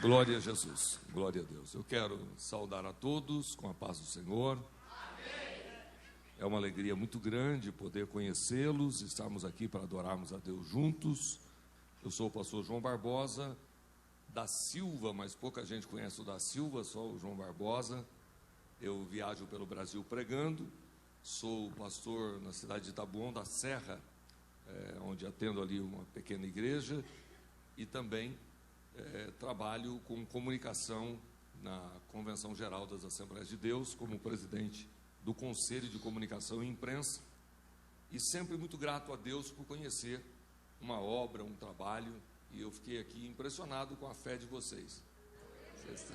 Glória a Jesus, glória a Deus. Eu quero saudar a todos com a paz do Senhor. É uma alegria muito grande poder conhecê-los, estarmos aqui para adorarmos a Deus juntos. Eu sou o pastor João Barbosa da Silva, mas pouca gente conhece o da Silva, só o João Barbosa. Eu viajo pelo Brasil pregando, sou pastor na cidade de Taboão da Serra, onde atendo ali uma pequena igreja, e também trabalho com comunicação na Convenção Geral das Assembleias de Deus, como presidente do Conselho de Comunicação e Imprensa, e sempre muito grato a Deus por conhecer uma obra, um trabalho, e eu fiquei aqui impressionado com a fé de vocês. Vocês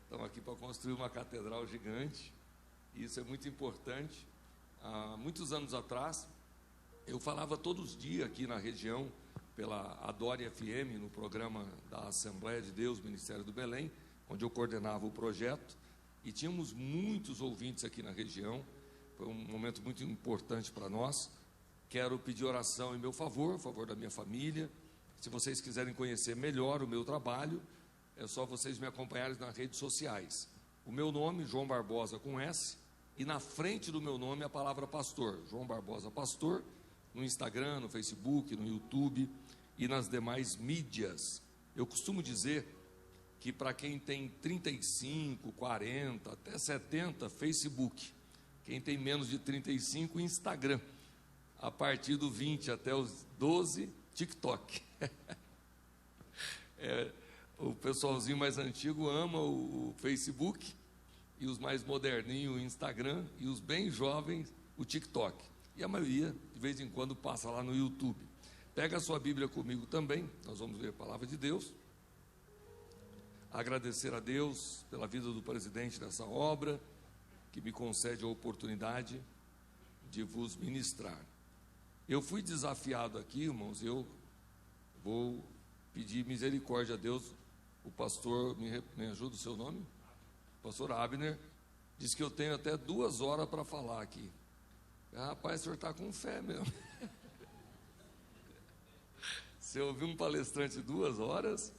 estão aqui para construir uma catedral gigante, e isso é muito importante. Há muitos anos atrás, eu falava todos os dias aqui na região, pela Adore FM, no programa da Assembleia de Deus, Ministério do Belém, onde eu coordenava o projeto, e tínhamos muitos ouvintes aqui na região. Foi um momento muito importante para nós. Quero pedir oração em meu favor, a favor da minha família. Se vocês quiserem conhecer melhor o meu trabalho, é só vocês me acompanharem nas redes sociais. O meu nome, João Barbosa com S, e na frente do meu nome a palavra pastor, João Barbosa Pastor, no Instagram, no Facebook, no YouTube e nas demais mídias. Eu costumo dizer que para quem tem 35, 40, até 70, Facebook. Quem tem menos de 35, Instagram. A partir do 20 até os 12, TikTok. O pessoalzinho mais antigo ama o Facebook, e os mais moderninhos o Instagram, e os bem jovens o TikTok. E a maioria, de vez em quando, passa lá no YouTube. Pega a sua Bíblia comigo também, nós vamos ler a palavra de Deus. Agradecer a Deus pela vida do presidente dessa obra, que me concede a oportunidade de vos ministrar. Eu fui desafiado aqui, irmãos, eu vou pedir misericórdia a Deus. O pastor, me ajuda o seu nome? O pastor Abner, disse que eu tenho até 2 horas para falar aqui. Rapaz, o senhor está com fé mesmo. Se eu ouvir um palestrante 2 horas,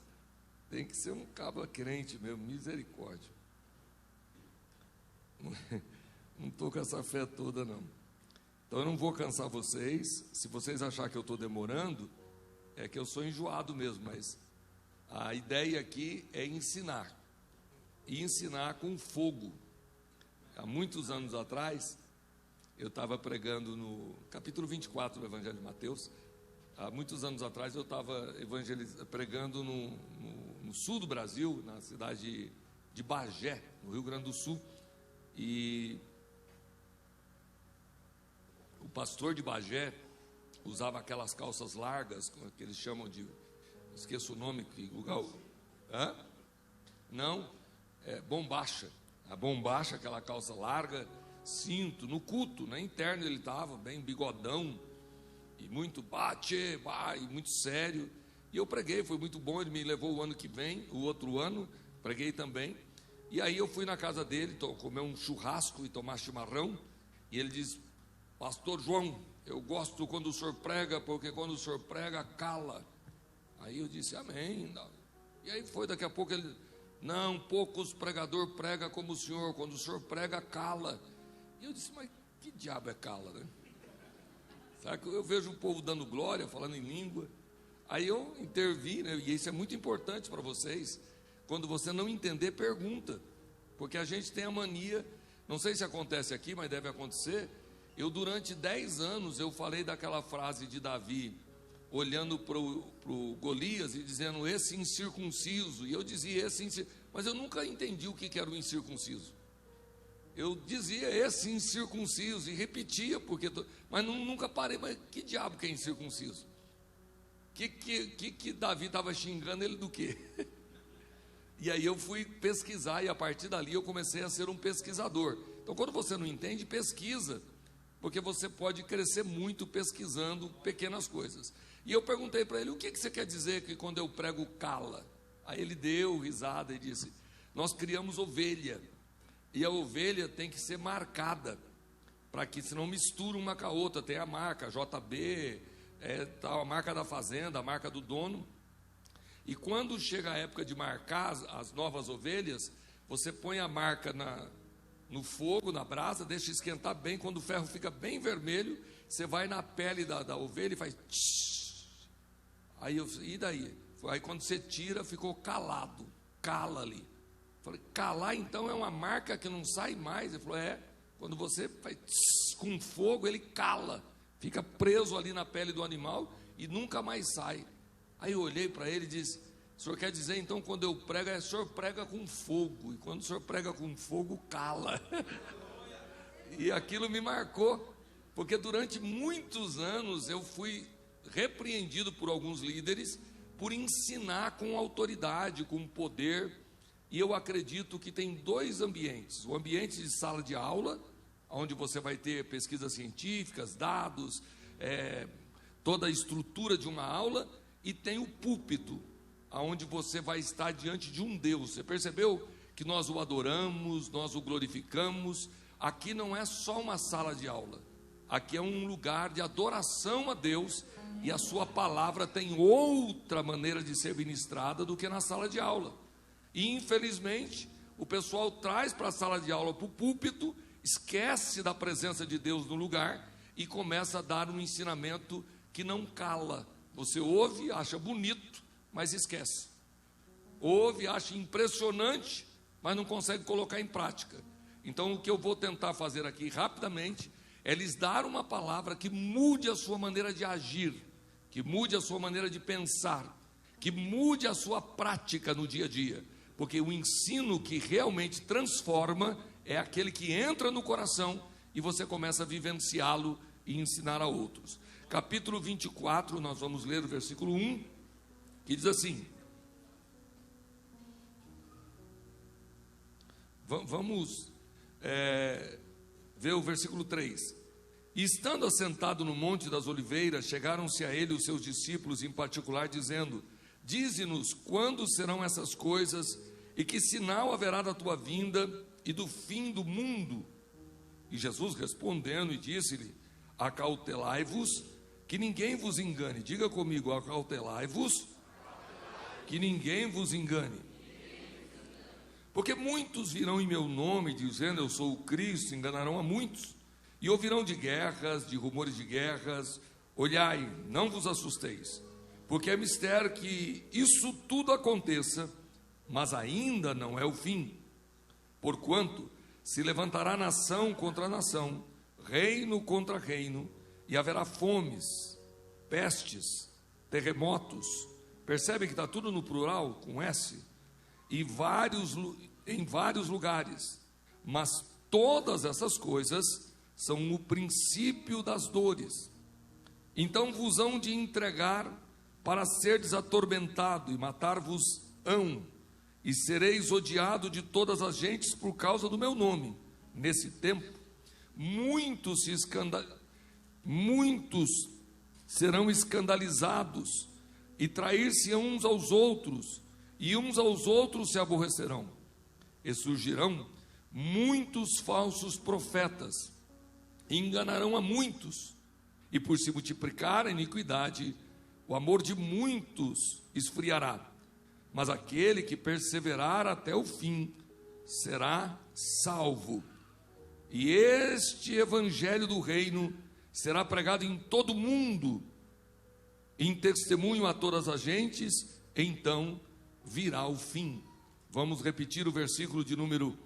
tem que ser um cabra crente mesmo, misericórdia. Não estou com essa fé toda, não. Então eu não vou cansar vocês. Se vocês acharem que eu estou demorando, é que eu sou enjoado mesmo, mas a ideia aqui é ensinar. E ensinar com fogo. Há muitos anos atrás, eu estava pregando no capítulo 24 do Evangelho de Mateus. Há muitos anos atrás eu estava pregando no sul do Brasil, na cidade de Bagé, no Rio Grande do Sul. E o pastor de Bagé usava aquelas calças largas, que eles chamam de... Esqueço o nome. Não, bombacha. A bombacha, aquela calça larga, cinto. No culto, na interna ele estava bem bigodão, e muito e muito sério. E eu preguei, foi muito bom. Ele me levou o ano que vem, o outro ano, preguei também. E aí eu fui na casa dele, comer um churrasco e tomar chimarrão. E ele diz: pastor João, eu gosto quando o senhor prega, porque quando o senhor prega, cala. Aí eu disse: amém. E aí foi, daqui a pouco ele: não, poucos pregador prega como o senhor, quando o senhor prega, cala. E eu disse: mas que diabo é cala, né? Sabe que eu vejo o povo dando glória, falando em língua. Aí eu intervi, né? E isso é muito importante para vocês. Quando você não entender, pergunta. Porque a gente tem a mania, não sei se acontece aqui, mas deve acontecer. Eu, durante 10 anos, eu falei daquela frase de Davi, olhando para o Golias e dizendo: esse incircunciso. E eu dizia esse incircunciso, mas eu nunca entendi o que era o incircunciso. Eu dizia esse incircunciso e repetia, mas nunca parei. Mas que diabo que é incircunciso? Que Davi estava xingando ele do quê? E aí eu fui pesquisar, e a partir dali eu comecei a ser um pesquisador. Então, quando você não entende, pesquisa, porque você pode crescer muito pesquisando pequenas coisas. E eu perguntei para ele: o que você quer dizer que quando eu prego cala? Aí ele deu risada e disse: nós criamos ovelha, e a ovelha tem que ser marcada, para que senão mistura uma com a outra. Tem a marca JB, a marca da fazenda, a marca do dono. E quando chega a época de marcar as novas ovelhas, você põe a marca no fogo, na brasa, deixa esquentar bem. Quando o ferro fica bem vermelho, você vai na pele da ovelha e faz tsh. E daí? Aí quando você tira, ficou calado, cala ali. Falei, calar então é uma marca que não sai mais. Ele falou, quando você faz tss, com fogo, ele cala, fica preso ali na pele do animal e nunca mais sai. Aí eu olhei para ele e disse, o senhor quer dizer então, quando eu prego, o senhor prega com fogo, e quando o senhor prega com fogo, cala. E aquilo me marcou, porque durante muitos anos eu fui repreendido por alguns líderes por ensinar com autoridade, com poder. E eu acredito que tem dois ambientes: o ambiente de sala de aula, onde você vai ter pesquisas científicas, dados, toda a estrutura de uma aula, e tem o púlpito, onde você vai estar diante de um Deus. Você percebeu que nós o adoramos, nós o glorificamos? Aqui não é só uma sala de aula, aqui é um lugar de adoração a Deus, e a sua palavra tem outra maneira de ser ministrada do que na sala de aula. E infelizmente o pessoal traz para a sala de aula, para o púlpito, esquece da presença de Deus no lugar e começa a dar um ensinamento que não cala. Você ouve, acha bonito, mas esquece. Ouve, acha impressionante, mas não consegue colocar em prática. Então o que eu vou tentar fazer aqui rapidamente é lhes dar uma palavra que mude a sua maneira de agir, que mude a sua maneira de pensar, que mude a sua prática no dia a dia. Porque o ensino que realmente transforma é aquele que entra no coração e você começa a vivenciá-lo e ensinar a outros. Capítulo 24, nós vamos ler o versículo 1, que diz assim. Vamos ver o versículo 3. E estando assentado no Monte das Oliveiras, chegaram-se a ele os seus discípulos em particular, dizendo: dize-nos quando serão essas coisas, e que sinal haverá da tua vinda e do fim do mundo? E Jesus respondendo e disse-lhe: acautelai-vos, que ninguém vos engane. Diga comigo, acautelai-vos, que ninguém vos engane. Porque muitos virão em meu nome, dizendo eu sou o Cristo, enganarão a muitos. E ouvirão de guerras, de rumores de guerras. Olhai, não vos assusteis, porque é mistério que isso tudo aconteça, mas ainda não é o fim. Porquanto se levantará nação contra nação, reino contra reino, e haverá fomes, pestes, terremotos. Percebe que está tudo no plural, com S? Em vários lugares. Mas todas essas coisas são o princípio das dores. Então vos hão de entregar para serdes atormentado, e matar-vos-ão, e sereis odiado de todas as gentes por causa do meu nome. Nesse tempo, muitos serão escandalizados, e trair-se uns aos outros, e uns aos outros se aborrecerão. E surgirão muitos falsos profetas, e enganarão a muitos, e por se multiplicar a iniquidade, o amor de muitos esfriará. Mas aquele que perseverar até o fim será salvo. E este evangelho do reino será pregado em todo o mundo, em testemunho a todas as gentes, então virá o fim. Vamos repetir o versículo de número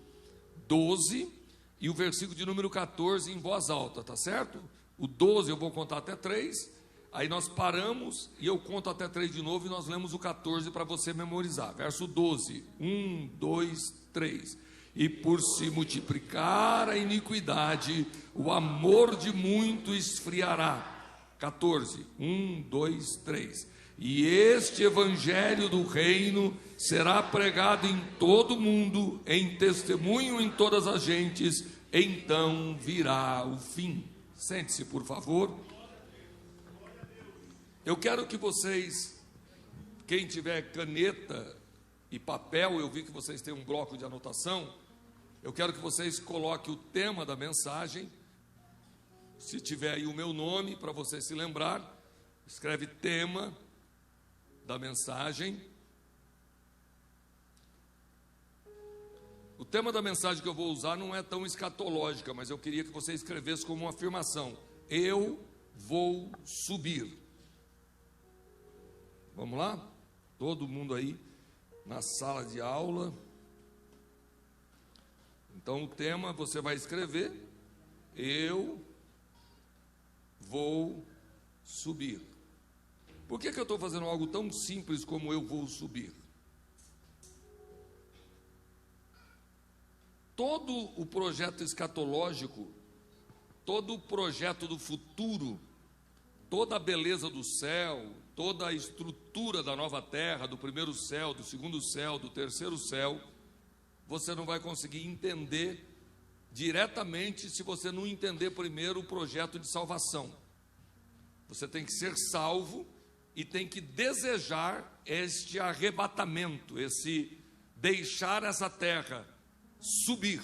12 e o versículo de número 14 em voz alta, tá certo? O 12 eu vou contar até 3, aí nós paramos e eu conto até 3 de novo e nós lemos o 14 para você memorizar. Verso 12, 1, 2, 3. E por se multiplicar a iniquidade, o amor de muito esfriará. 14, 1, 2, 3. E este evangelho do reino será pregado em todo o mundo, em testemunho em todas as gentes, então virá o fim. Sente-se, por favor. Eu quero que vocês, quem tiver caneta e papel, eu vi que vocês têm um bloco de anotação, eu quero que vocês coloquem o tema da mensagem. Se tiver aí o meu nome, para você se lembrar, escreve tema da mensagem, tema da mensagem que eu vou usar não é tão escatológica, mas eu queria que você escrevesse como uma afirmação: eu vou subir. Vamos lá? Todo mundo aí na sala de aula. Então o tema você vai escrever: eu vou subir. Por que eu estou fazendo algo tão simples como eu vou subir? Todo o projeto escatológico, todo o projeto do futuro, toda a beleza do céu, toda a estrutura da nova terra, do primeiro céu, do segundo céu, do terceiro céu, você não vai conseguir entender diretamente se você não entender primeiro o projeto de salvação. Você tem que ser salvo e tem que desejar este arrebatamento, esse deixar essa terra, subir.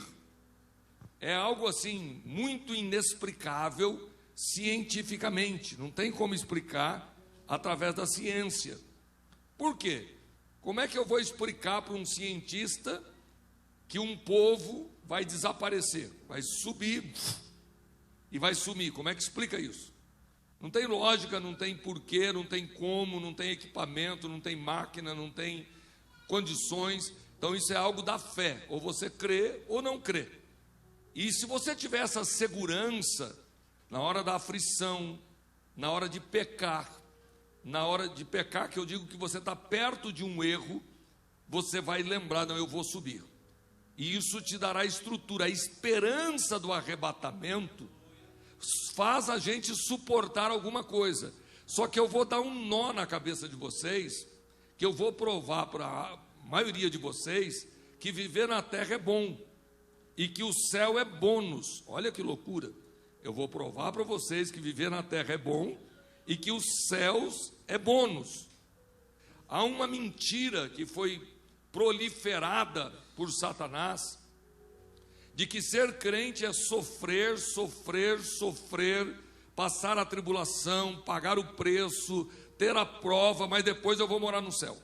É algo assim muito inexplicável cientificamente, não tem como explicar através da ciência. Por quê? Como é que eu vou explicar para um cientista que um povo vai desaparecer, vai subir e vai sumir? Como é que explica isso? Não tem lógica, não tem porquê, não tem como, não tem equipamento, não tem máquina, não tem condições. Então isso é algo da fé, ou você crê ou não crê. E se você tiver essa segurança, na hora da aflição, na hora de pecar, que eu digo que você está perto de um erro, você vai lembrar: não, eu vou subir. E isso te dará estrutura. A esperança do arrebatamento faz a gente suportar alguma coisa. Só que eu vou dar um nó na cabeça de vocês, que eu vou provar para a maioria de vocês que viver na terra é bom e que o céu é bônus. Olha que loucura. Eu vou provar para vocês que viver na terra é bom e que os céus é bônus. Há uma mentira que foi proliferada por Satanás, de que ser crente é sofrer, passar a tribulação, pagar o preço, ter a prova, mas depois eu vou morar no céu.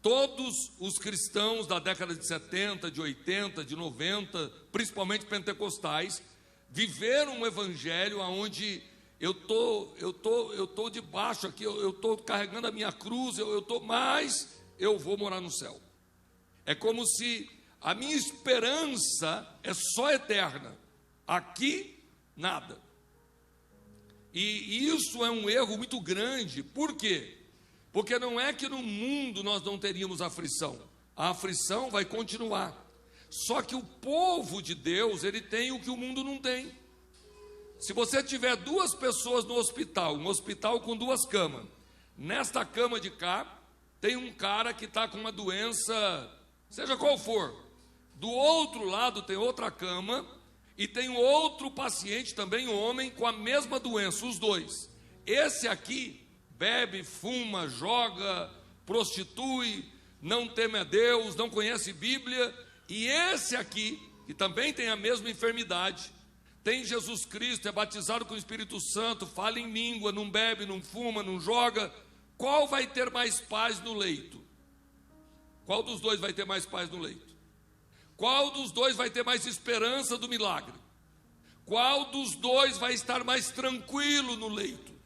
Todos os cristãos da década de 70, de 80, de 90, principalmente pentecostais, viveram um evangelho onde eu tô debaixo aqui, eu estou carregando a minha cruz, mas eu vou morar no céu. É como se a minha esperança é só eterna, aqui nada. E isso é um erro muito grande. Por quê? Porque não é que no mundo nós não teríamos aflição, a aflição vai continuar. Só que o povo de Deus, ele tem o que o mundo não tem. Se você tiver duas pessoas no hospital, um hospital com duas camas, nesta cama de cá, tem um cara que está com uma doença, seja qual for. Do outro lado tem outra cama e tem outro paciente, também homem, com a mesma doença, os dois. Esse aqui bebe, fuma, joga, prostitui, não teme a Deus, não conhece Bíblia. E esse aqui, que também tem a mesma enfermidade, tem Jesus Cristo, é batizado com o Espírito Santo, fala em língua, não bebe, não fuma, não joga. Qual vai ter mais paz no leito? Qual dos dois vai ter mais paz no leito? Qual dos dois vai ter mais esperança do milagre? Qual dos dois vai estar mais tranquilo no leito?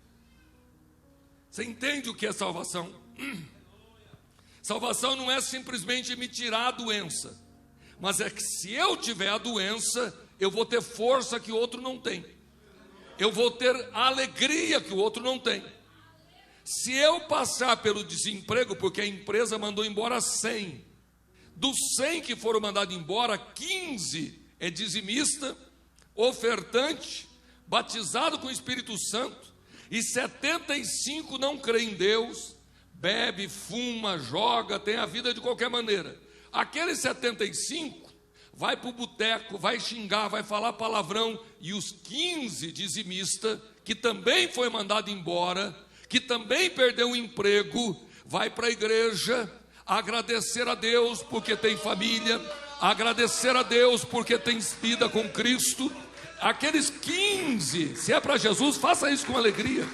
Você entende o que é salvação? Salvação não é simplesmente me tirar a doença, mas é que se eu tiver a doença, eu vou ter força que o outro não tem. Eu vou ter a alegria que o outro não tem. Se eu passar pelo desemprego, porque a empresa mandou embora 100, dos 100 que foram mandados embora, 15 é dizimista, ofertante, batizado com o Espírito Santo, e 75 não crê em Deus, bebe, fuma, joga, tem a vida de qualquer maneira. Aqueles 75 vai para o boteco, vai xingar, vai falar palavrão, e os 15 dizimista, que também foi mandado embora, que também perdeu o emprego, vai para a igreja agradecer a Deus porque tem família, agradecer a Deus porque tem vida com Cristo. Aqueles 15, se é para Jesus, faça isso com alegria.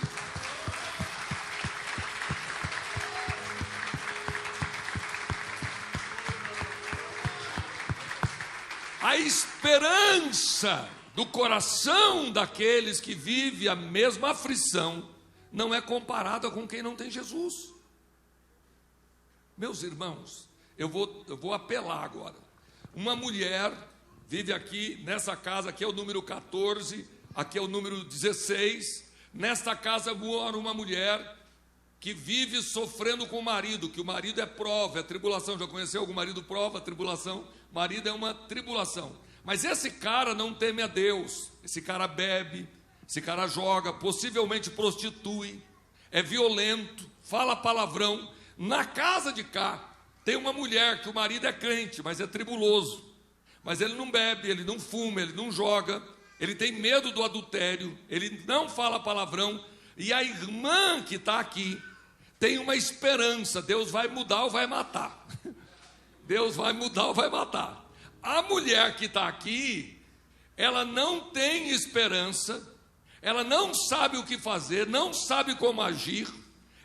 A esperança do coração daqueles que vivem a mesma aflição não é comparada com quem não tem Jesus. Meus irmãos, eu vou apelar agora. Uma mulher vive aqui nessa casa, aqui é o número 14, aqui é o número 16. Nesta casa mora uma mulher que vive sofrendo com o marido, que o marido é prova, é tribulação. Já conheceu algum marido prova, tribulação? Marido é uma tribulação. Mas esse cara não teme a Deus. Esse cara bebe, esse cara joga, possivelmente prostitui, é violento, fala palavrão. Na casa de cá tem uma mulher que o marido é crente, mas é tribuloso. Mas ele não bebe, ele não fuma, ele não joga, ele tem medo do adultério, ele não fala palavrão. E a irmã que está aqui tem uma esperança: Deus vai mudar ou vai matar. Deus vai mudar ou vai matar. A mulher que está aqui, ela não tem esperança, ela não sabe o que fazer, não sabe como agir.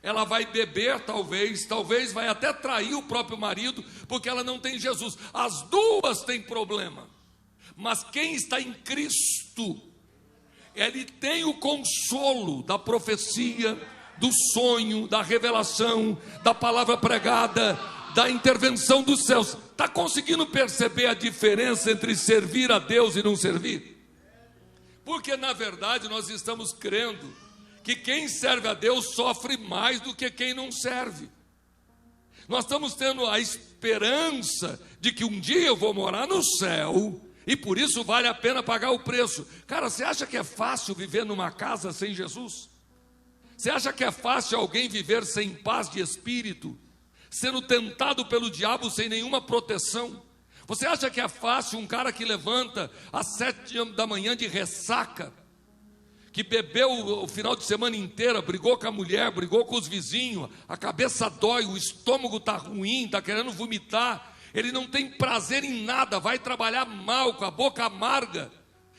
Ela vai beber, talvez vai até trair o próprio marido, porque ela não tem Jesus. As duas têm problema, mas quem está em Cristo, ele tem o consolo da profecia, do sonho, da revelação, da palavra pregada, da intervenção dos céus. Está conseguindo perceber a diferença entre servir a Deus e não servir? Porque na verdade nós estamos crendo que quem serve a Deus sofre mais do que quem não serve. Nós estamos tendo a esperança de que um dia eu vou morar no céu, e por isso vale a pena pagar o preço. Cara, você acha que é fácil viver numa casa sem Jesus? Você acha que é fácil alguém viver sem paz de espírito, sendo tentado pelo diabo sem nenhuma proteção? Você acha que é fácil um cara que levanta às 7 da manhã de ressaca, que bebeu o final de semana inteiro, brigou com a mulher, brigou com os vizinhos, a cabeça dói, o estômago está ruim, está querendo vomitar, ele não tem prazer em nada, vai trabalhar mal, com a boca amarga,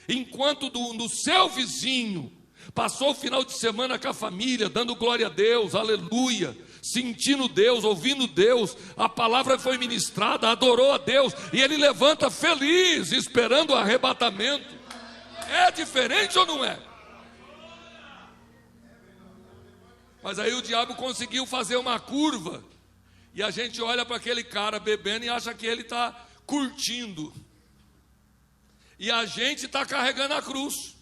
enquanto do seu vizinho passou o final de semana com a família, dando glória a Deus, aleluia, sentindo Deus, ouvindo Deus, a palavra foi ministrada, adorou a Deus, e ele levanta feliz, esperando o arrebatamento. É diferente ou não é? Mas aí o diabo conseguiu fazer uma curva, e a gente olha para aquele cara bebendo e acha que ele está curtindo, e a gente está carregando a cruz.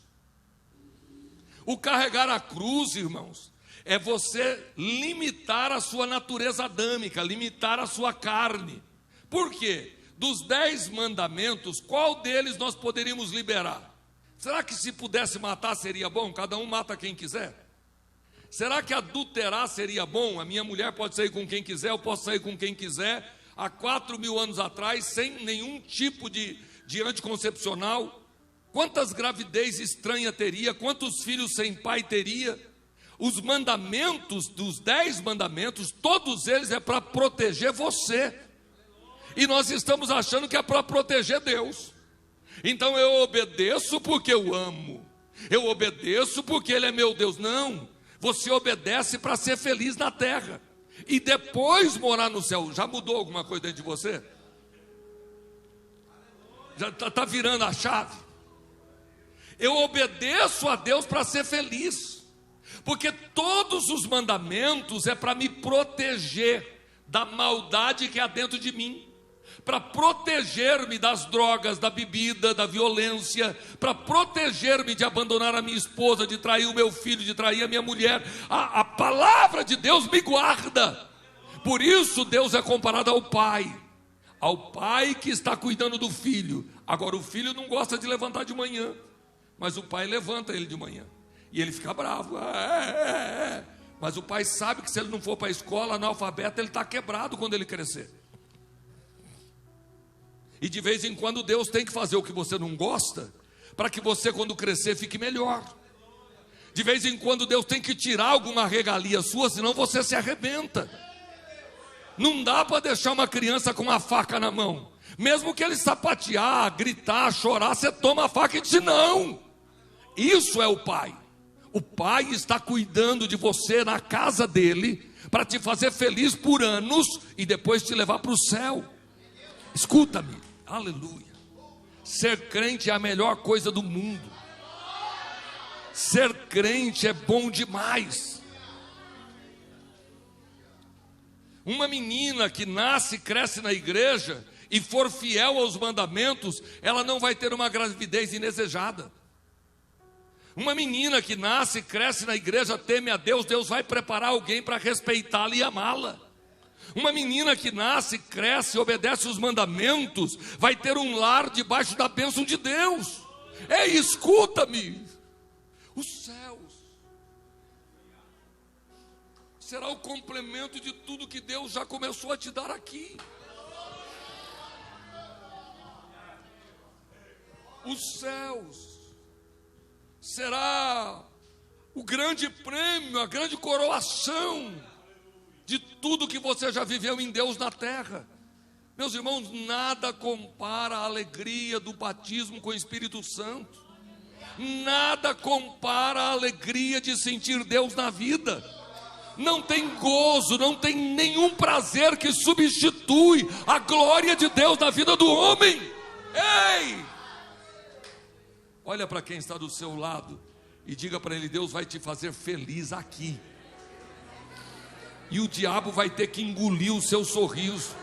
O carregar a cruz, irmãos, é você limitar a sua natureza adâmica, limitar a sua carne. Por quê? Dos 10 mandamentos, qual deles nós poderíamos liberar? Será que se pudesse matar seria bom? Cada um mata quem quiser? Será que adulterar seria bom? A minha mulher pode sair com quem quiser, eu posso sair com quem quiser. Há 4.000 anos atrás, sem nenhum tipo de anticoncepcional. Quantas gravidez estranha teria? Quantos filhos sem pai teria? Os mandamentos, dos 10 mandamentos, todos eles é para proteger você. E nós estamos achando que é para proteger Deus. Então eu obedeço porque eu amo. Eu obedeço porque Ele é meu Deus. Não. Você obedece para ser feliz na terra e depois morar no céu. Já mudou alguma coisa dentro de você? Já está virando a chave? Eu obedeço a Deus para ser feliz, porque todos os mandamentos é para me proteger da maldade que há dentro de mim, para proteger-me das drogas, da bebida, da violência, para proteger-me de abandonar a minha esposa, de trair o meu filho, de trair a minha mulher. A palavra de Deus me guarda. Por isso Deus é comparado ao pai que está cuidando do filho. Agora o filho não gosta de levantar de manhã, mas o pai levanta ele de manhã, e ele fica bravo. Mas o pai sabe que se ele não for para a escola, analfabeto, ele está quebrado quando ele crescer. E de vez em quando Deus tem que fazer o que você não gosta, para que você quando crescer fique melhor. De vez em quando Deus tem que tirar alguma regalia sua, senão você se arrebenta. Não dá para deixar uma criança com uma faca na mão. Mesmo que ele sapatear, gritar, chorar, você toma a faca e diz não. Isso é o pai. O pai está cuidando de você na casa dele, para te fazer feliz por anos e depois te levar para o céu. Escuta-me, aleluia. Ser crente é a melhor coisa do mundo. Ser crente é bom demais. Uma menina que nasce e cresce na igreja e for fiel aos mandamentos, ela não vai ter uma gravidez indesejada. Uma menina que nasce e cresce na igreja, teme a Deus, Deus vai preparar alguém para respeitá-la e amá-la. Uma menina que nasce, cresce, obedece os mandamentos, vai ter um lar debaixo da bênção de Deus. Ei, escuta-me, os céus será o complemento de tudo que Deus já começou a te dar aqui. Os céus será o grande prêmio, a grande coroação de tudo que você já viveu em Deus na terra. Meus irmãos, nada compara a alegria do batismo com o Espírito Santo. Nada compara a alegria de sentir Deus na vida. Não tem gozo, não tem nenhum prazer que substitui a glória de Deus na vida do homem. Ei! Olha para quem está do seu lado e diga para ele: Deus vai te fazer feliz aqui. E o diabo vai ter que engolir o seu sorriso.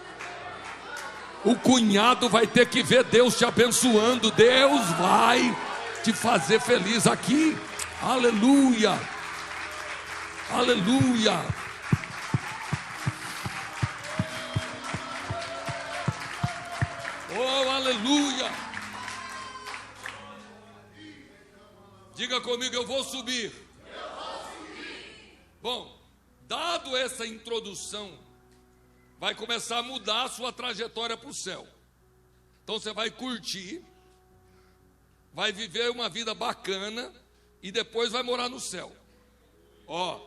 O cunhado vai ter que ver Deus te abençoando. Deus vai te fazer feliz aqui. Aleluia. Aleluia. Oh, aleluia. Diga comigo: eu vou subir. Bom, dado essa introdução, vai começar a mudar a sua trajetória para o céu. Então você vai curtir, vai viver uma vida bacana e depois vai morar no céu. Ó,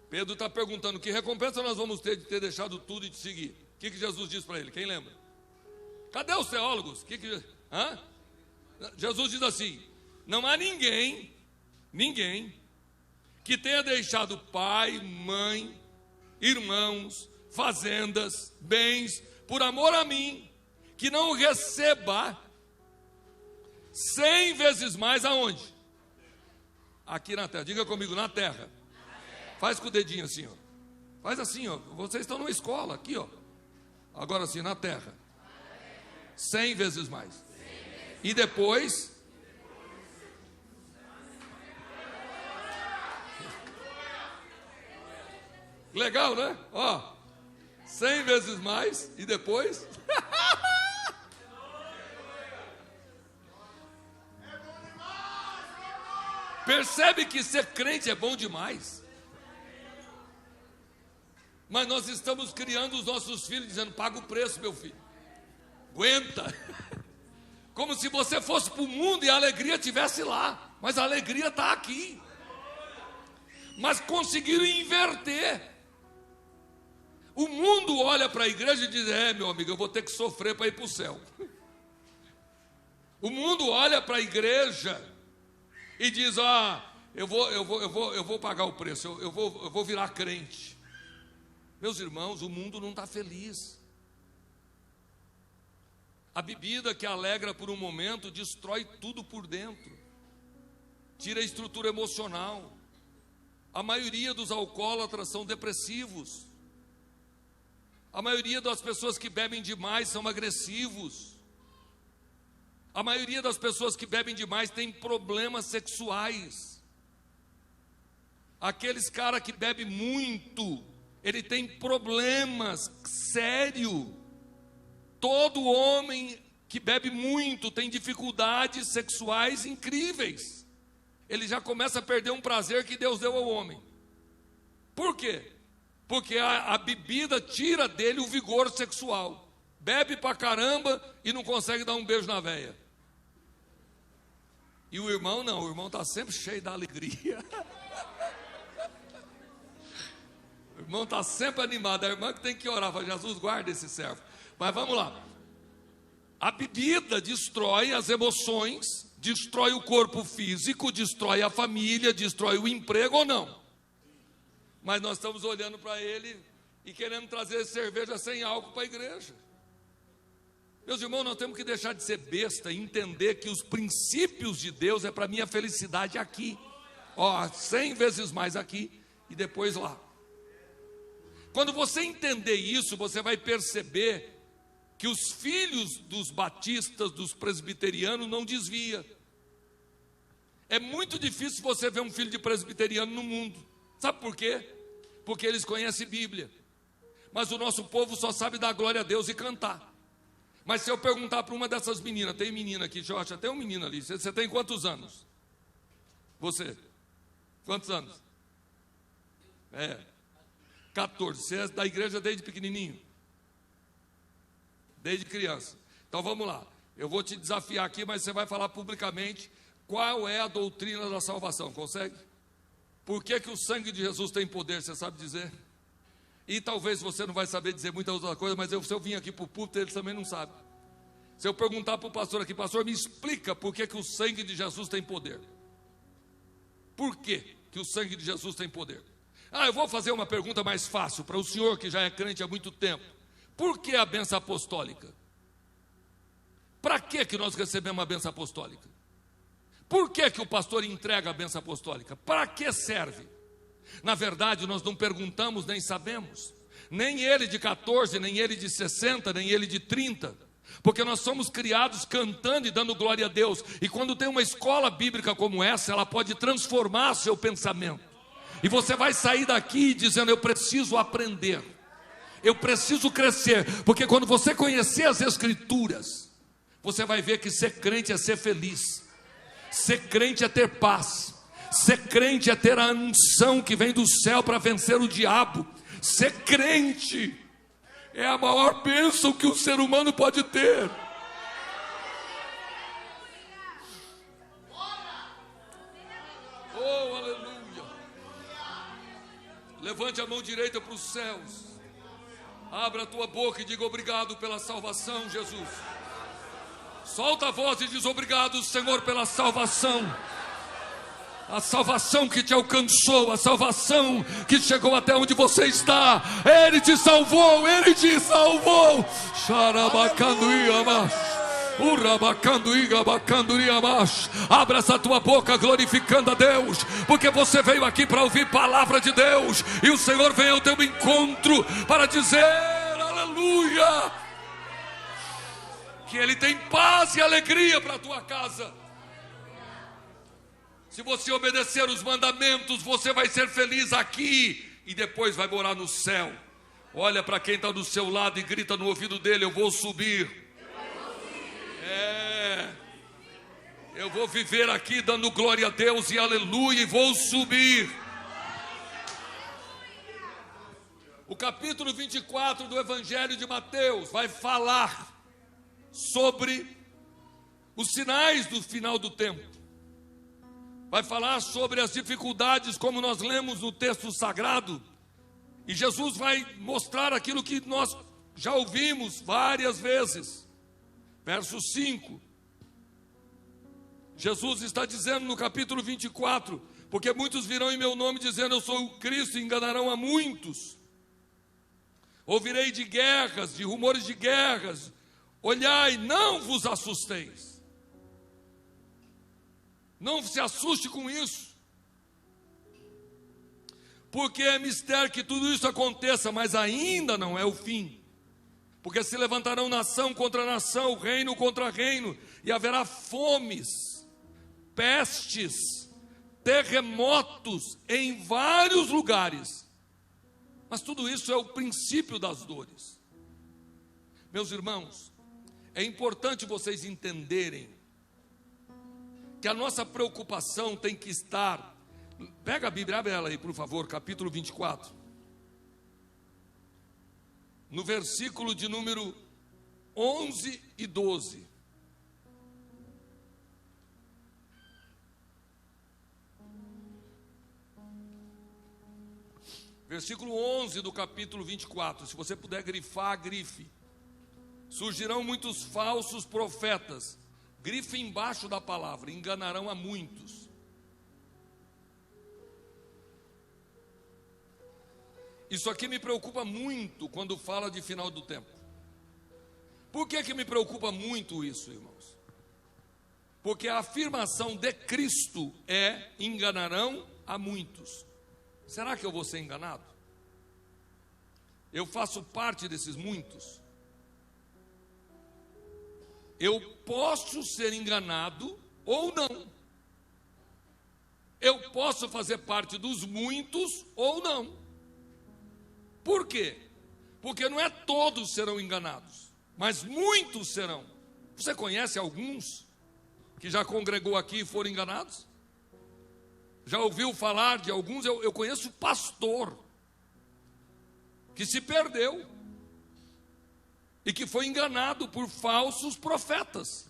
Pedro está perguntando: que recompensa nós vamos ter de ter deixado tudo e de seguir? O que Jesus disse para ele? Quem lembra? Cadê os teólogos? Jesus diz assim: não há ninguém que tenha deixado pai, mãe, irmãos, fazendas, bens, por amor a mim, que não receba 100 vezes mais aonde? Aqui na terra. Diga comigo: na terra. Faz com o dedinho assim, ó. Faz assim, ó. Vocês estão numa escola, aqui, ó. Agora assim, na terra. 100 vezes mais. E depois... Legal, né? Ó, 100 vezes mais e depois... Percebe que ser crente é bom demais. Mas nós estamos criando os nossos filhos dizendo: paga o preço, meu filho. Aguenta. Como se você fosse para o mundo e a alegria estivesse lá. Mas a alegria está aqui. Mas conseguiram inverter. O mundo olha para a igreja e diz: meu amigo, eu vou ter que sofrer para ir para o céu. O mundo olha para a igreja e diz: eu vou pagar o preço, eu vou virar crente. Meus irmãos, o mundo não está feliz. A bebida que alegra por um momento destrói tudo por dentro, tira a estrutura emocional. A maioria dos alcoólatras são depressivos. A maioria das pessoas que bebem demais são agressivos. A maioria das pessoas que bebem demais tem problemas sexuais. Aqueles cara que bebe muito, ele tem problemas sérios. Todo homem que bebe muito tem dificuldades sexuais incríveis. Ele já começa a perder um prazer que Deus deu ao homem. Por quê? Porque a bebida tira dele o vigor sexual. Bebe pra caramba e não consegue dar um beijo na veia. E o irmão não, o irmão está sempre cheio da alegria. O irmão está sempre animado. A irmã que tem que orar para Jesus, guarda esse servo. Mas vamos lá. A bebida destrói as emoções, destrói o corpo físico, destrói a família, destrói o emprego ou não? Mas nós estamos olhando para ele e querendo trazer cerveja sem álcool para a igreja. Meus irmãos, nós temos que deixar de ser besta e entender que os princípios de Deus é para minha felicidade aqui. 100 vezes mais aqui e depois lá. Quando você entender isso, você vai perceber que os filhos dos batistas, dos presbiterianos, não desvia. É muito difícil você ver um filho de presbiteriano no mundo. Sabe por quê? Porque eles conhecem Bíblia. Mas o nosso povo só sabe dar glória a Deus e cantar. Mas se eu perguntar para uma dessas meninas, tem menina aqui, Jorge, tem um menino ali, você tem quantos anos? Você? Quantos anos? 14. Você é da igreja desde pequenininho? Desde criança. Então vamos lá. Eu vou te desafiar aqui, mas você vai falar publicamente qual é a doutrina da salvação. Consegue? Por que o sangue de Jesus tem poder? Você sabe dizer? E talvez você não vai saber dizer muita outra coisa, mas se eu vim aqui para o púlpito, eles também não sabem. Se eu perguntar para o pastor aqui, pastor, me explica por que o sangue de Jesus tem poder. Por que o sangue de Jesus tem poder? Eu vou fazer uma pergunta mais fácil para o senhor que já é crente há muito tempo. Por que a bênção apostólica? Para que nós recebemos a bênção apostólica? Por que o pastor entrega a bênção apostólica? Para que serve? Na verdade, nós não perguntamos nem sabemos. Nem ele de 14, nem ele de 60, nem ele de 30. Porque nós somos criados cantando e dando glória a Deus. E quando tem uma escola bíblica como essa, ela pode transformar seu pensamento. E você vai sair daqui dizendo, eu preciso aprender. Eu preciso crescer. Porque quando você conhecer as Escrituras, você vai ver que ser crente é ser feliz. Ser crente é ter paz. Ser crente é ter a unção que vem do céu para vencer o diabo. Ser crente é a maior bênção que o ser humano pode ter. Oh, aleluia. Levante a mão direita para os céus. Abra a tua boca e diga obrigado pela salvação, Jesus. Solta a voz e diz obrigado, Senhor, pela salvação. A salvação que te alcançou, a salvação que chegou até onde você está. Ele te salvou, Ele te salvou. Abra essa tua boca glorificando a Deus, porque você veio aqui para ouvir palavra de Deus, e o Senhor veio ao teu encontro para dizer aleluia, que Ele tem paz e alegria para a tua casa. Se você obedecer os mandamentos, você vai ser feliz aqui e depois vai morar no céu. Olha para quem está do seu lado e grita no ouvido dele, eu vou subir. Eu vou viver aqui dando glória a Deus e aleluia, e vou subir. O capítulo 24 do Evangelho de Mateus vai falar sobre os sinais do final do tempo. Vai falar sobre as dificuldades, como nós lemos no texto sagrado. E Jesus vai mostrar aquilo que nós já ouvimos várias vezes. Verso 5. Jesus está dizendo no capítulo 24, porque muitos virão em meu nome dizendo eu sou o Cristo, e enganarão a muitos. Ouvirei de guerras, de rumores de guerras. Olhai, não vos assusteis. Não se assuste com isso, porque é mistério que tudo isso aconteça, mas ainda não é o fim. Porque se levantarão nação contra nação, reino contra reino, e haverá fomes, pestes, terremotos em vários lugares. Mas tudo isso é o princípio das dores. Meus irmãos, é importante vocês entenderem que a nossa preocupação tem que estar. Pega a Bíblia, abre ela aí, por favor, capítulo 24. No versículo de número 11 e 12. Versículo 11 do capítulo 24. Se você puder grifar, grife. Surgirão muitos falsos profetas. Grife embaixo da palavra, enganarão a muitos. Isso aqui me preocupa muito quando fala de final do tempo. Por que me preocupa muito isso, irmãos? Porque a afirmação de Cristo é: enganarão a muitos. Será que eu vou ser enganado? Eu faço parte desses muitos? Eu posso ser enganado ou não. Eu posso fazer parte dos muitos ou não. Por quê? Porque não é todos serão enganados, mas muitos serão. Você conhece alguns que já congregou aqui e foram enganados? Já ouviu falar de alguns? Eu conheço pastor que se perdeu e que foi enganado por falsos profetas.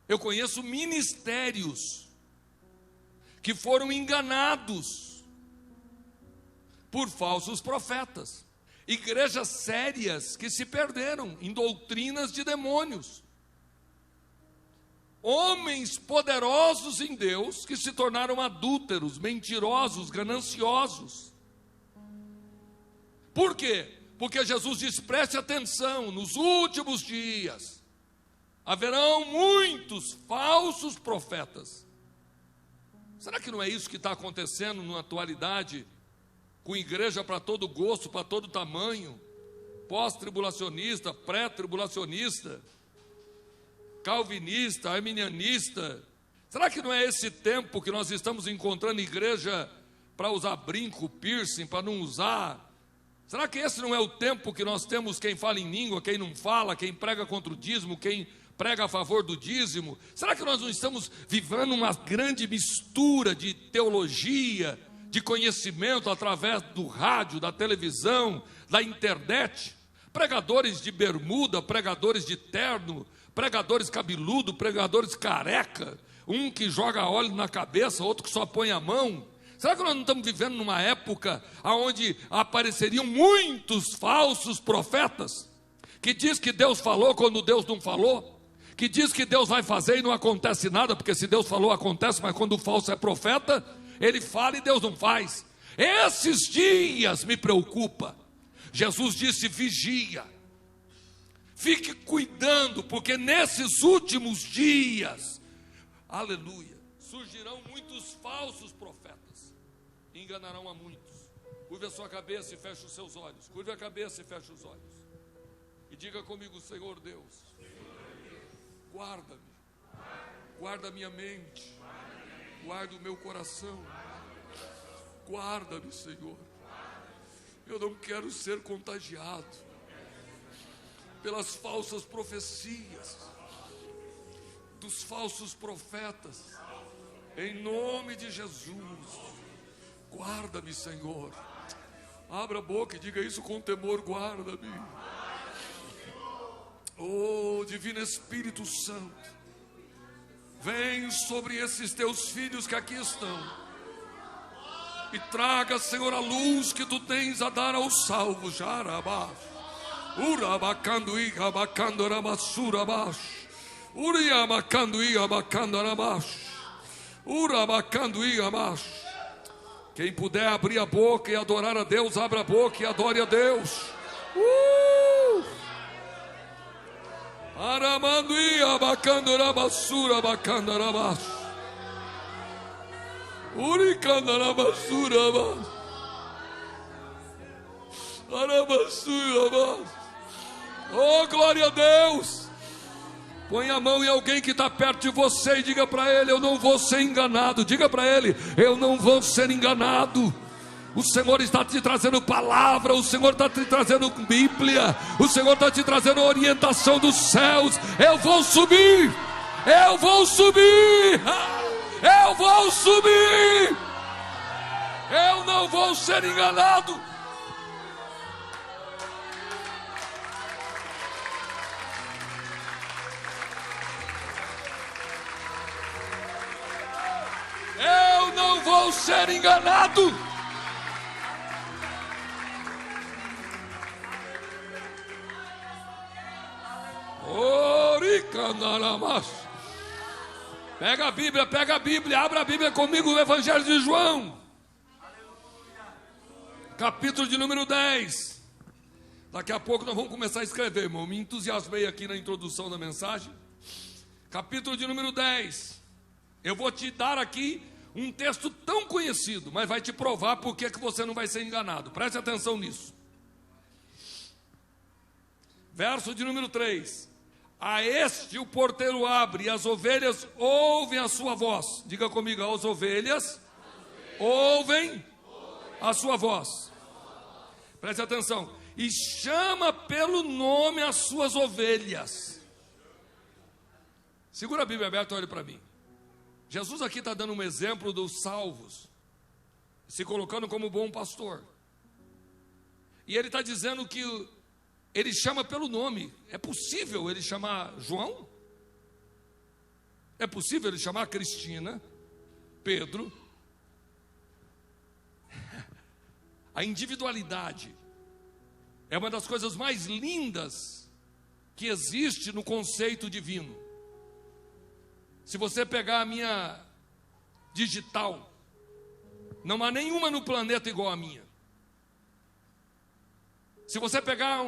Eu conheço ministérios que foram enganados por falsos profetas. Igrejas sérias que se perderam em doutrinas de demônios. Homens poderosos em Deus que se tornaram adúlteros, mentirosos, gananciosos. Por quê? Porque Jesus diz: preste atenção, nos últimos dias haverão muitos falsos profetas. Será que não é isso que está acontecendo na atualidade, com igreja para todo gosto, para todo tamanho, pós-tribulacionista, pré-tribulacionista, calvinista, arminianista? Será que não é esse tempo que nós estamos encontrando igreja para usar brinco, piercing, para não usar? Será que esse não é o tempo que nós temos quem fala em língua, quem não fala, quem prega contra o dízimo, quem prega a favor do dízimo? Será que nós não estamos vivendo uma grande mistura de teologia, de conhecimento através do rádio, da televisão, da internet? Pregadores de bermuda, pregadores de terno, pregadores cabeludo, pregadores careca, um que joga óleo na cabeça, outro que só põe a mão. Será que nós não estamos vivendo numa época onde apareceriam muitos falsos profetas, que diz que Deus falou quando Deus não falou, que diz que Deus vai fazer e não acontece nada, porque se Deus falou acontece, mas quando o falso é profeta, ele fala e Deus não faz? Esses dias me preocupa. Jesus disse: vigia, fique cuidando, porque nesses últimos dias, aleluia, surgirão muitos falsos profetas, enganarão a muitos. Curve a sua cabeça e feche os seus olhos. Curve a cabeça e feche os olhos. E diga comigo: Senhor Deus, guarda-me, guarda a minha mente, guarda o meu coração, guarda-me, Senhor. Eu não quero ser contagiado pelas falsas profecias dos falsos profetas. Em nome de Jesus, guarda-me, Senhor. Abra a boca e diga isso com temor: guarda-me. Oh, Divino Espírito Santo, vem sobre esses teus filhos que aqui estão e traga, Senhor, a luz que tu tens a dar aos salvos. Jarabá, urabacanduí, abacandorabassurabash, uriabacanduí, abacandorabash, urabacanduí, abash. Quem puder abrir a boca e adorar a Deus, abra a boca e adore a Deus. Aramanduí, abacandorabassura, abacandorabash, uricandorabassura, arabassura. Oh, glória a Deus. Põe a mão em alguém que está perto de você e diga para ele: eu não vou ser enganado. Diga para ele: eu não vou ser enganado. O Senhor está te trazendo palavra, o Senhor está te trazendo Bíblia, o Senhor está te trazendo orientação dos céus. Eu vou subir, eu vou subir, eu vou subir, eu não vou ser enganado. Eu não vou ser enganado. Pega a Bíblia, abra a Bíblia comigo no Evangelho de João, capítulo de número 10. Daqui a pouco nós vamos começar a escrever, irmão. Me entusiasmei aqui na introdução da mensagem. Capítulo de número 10. Eu vou te dar aqui um texto tão conhecido, mas vai te provar por que você não vai ser enganado. Preste atenção nisso. Verso de número 3. A este o porteiro abre, e as ovelhas ouvem a sua voz. Diga comigo, as ovelhas ouvem a sua voz. Preste atenção. E chama pelo nome as suas ovelhas. Segura a Bíblia aberta e olhe para mim. Jesus aqui está dando um exemplo dos salvos, se colocando como bom pastor. E ele está dizendo que ele chama pelo nome. É possível ele chamar João? É possível ele chamar Cristina, Pedro? A individualidade é uma das coisas mais lindas que existe no conceito divino. Se você pegar a minha digital, não há nenhuma no planeta igual a minha. Se você pegar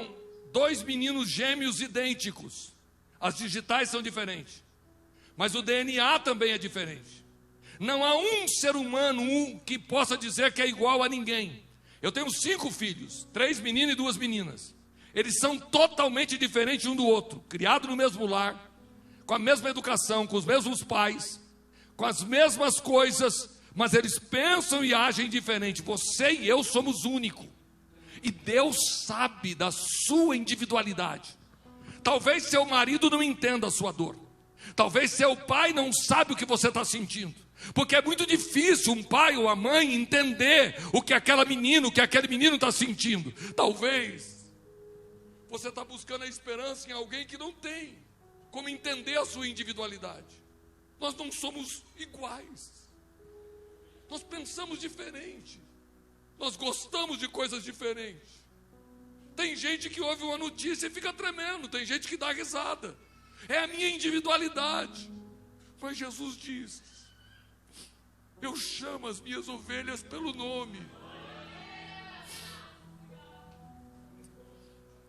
dois meninos gêmeos idênticos, as digitais são diferentes, mas o DNA também é diferente. Não há um ser humano que possa dizer que é igual a ninguém. Eu tenho 5 filhos, 3 meninos e 2 meninas. Eles são totalmente diferentes um do outro, criados no mesmo lar, com a mesma educação, com os mesmos pais, com as mesmas coisas, mas eles pensam e agem diferente. Você e eu somos únicos. E Deus sabe da sua individualidade. Talvez seu marido não entenda a sua dor. Talvez seu pai não sabe o que você está sentindo. Porque é muito difícil um pai ou a mãe entender o que aquela menina, o que aquele menino está sentindo. Talvez você está buscando a esperança em alguém que não tem como entender a sua individualidade. Nós não somos iguais. Nós pensamos diferente. Nós gostamos de coisas diferentes. Tem gente que ouve uma notícia e fica tremendo. Tem gente que dá risada. É a minha individualidade. Mas Jesus diz: eu chamo as minhas ovelhas pelo nome.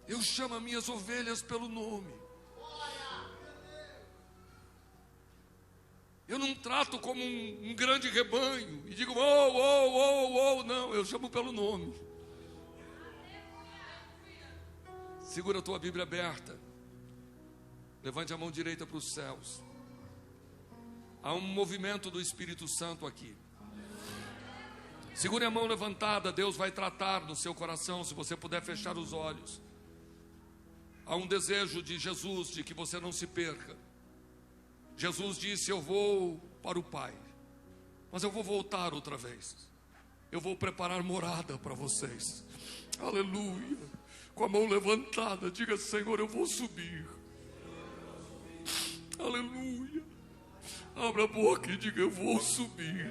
Eu chamo as minhas ovelhas pelo nome. Eu não trato como um grande rebanho e digo, não, eu chamo pelo nome. Segura a tua Bíblia aberta. Levante a mão direita para os céus. Há um movimento do Espírito Santo aqui. Segure a mão levantada, Deus vai tratar no seu coração, se você puder fechar os olhos. Há um desejo de Jesus de que você não se perca. Jesus disse, eu vou para o Pai, mas eu vou voltar outra vez. Eu vou preparar morada para vocês. Aleluia. Com a mão levantada, diga, Senhor, eu vou subir. Aleluia. Abra a boca e diga, eu vou subir.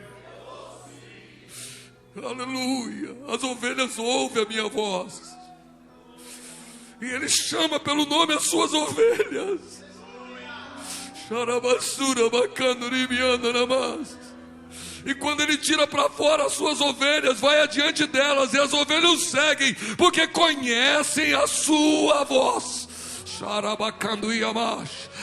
Aleluia. As ovelhas ouvem a minha voz. E Ele chama pelo nome as suas ovelhas. E quando Ele tira para fora as suas ovelhas, vai adiante delas, e as ovelhas o seguem, porque conhecem a sua voz.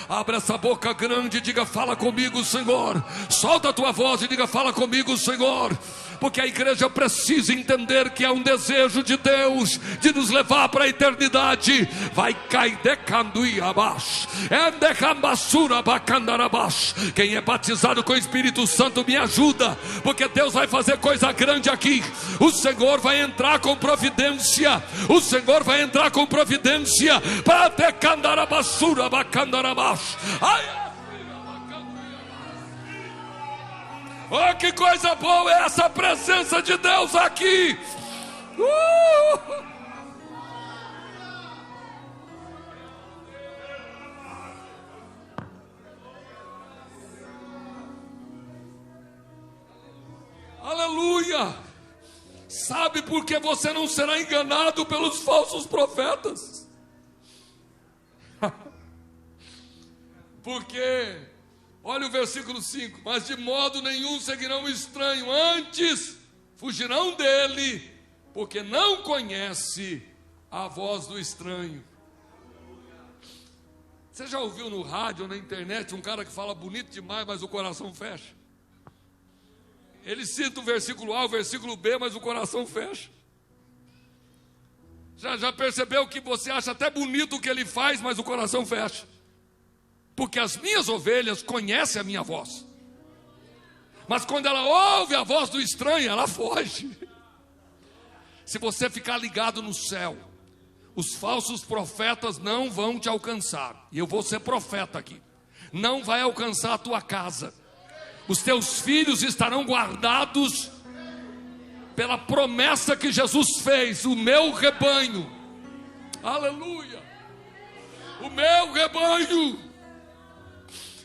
Abra essa boca grande e diga, fala comigo, Senhor. Solta a tua voz e diga, fala comigo, Senhor. Porque a igreja precisa entender que é um desejo de Deus de nos levar para a eternidade. Vai cair decando e abaixo. Quem é batizado com o Espírito Santo me ajuda, porque Deus vai fazer coisa grande aqui. O Senhor vai entrar com providência. O Senhor vai entrar com providência para decandar a basura, bacandar abaixo. Ai! Oh, que coisa boa é essa presença de Deus aqui. Aleluia. Sabe por que você não será enganado pelos falsos profetas? Porque olha o versículo 5: mas de modo nenhum seguirão o estranho, antes fugirão dele, porque não conhece a voz do estranho. Você já ouviu no rádio ou na internet um cara que fala bonito demais, mas o coração fecha? Ele cita o versículo A, o versículo B, mas o coração fecha. Já percebeu que você acha até bonito o que ele faz, mas o coração fecha? Porque as minhas ovelhas conhecem a minha voz. Mas quando ela ouve a voz do estranho, ela foge. Se você ficar ligado no céu, os falsos profetas não vão te alcançar. E eu vou ser profeta aqui. Não vai alcançar a tua casa. Os teus filhos estarão guardados pela promessa que Jesus fez. O meu rebanho, aleluia, o meu rebanho,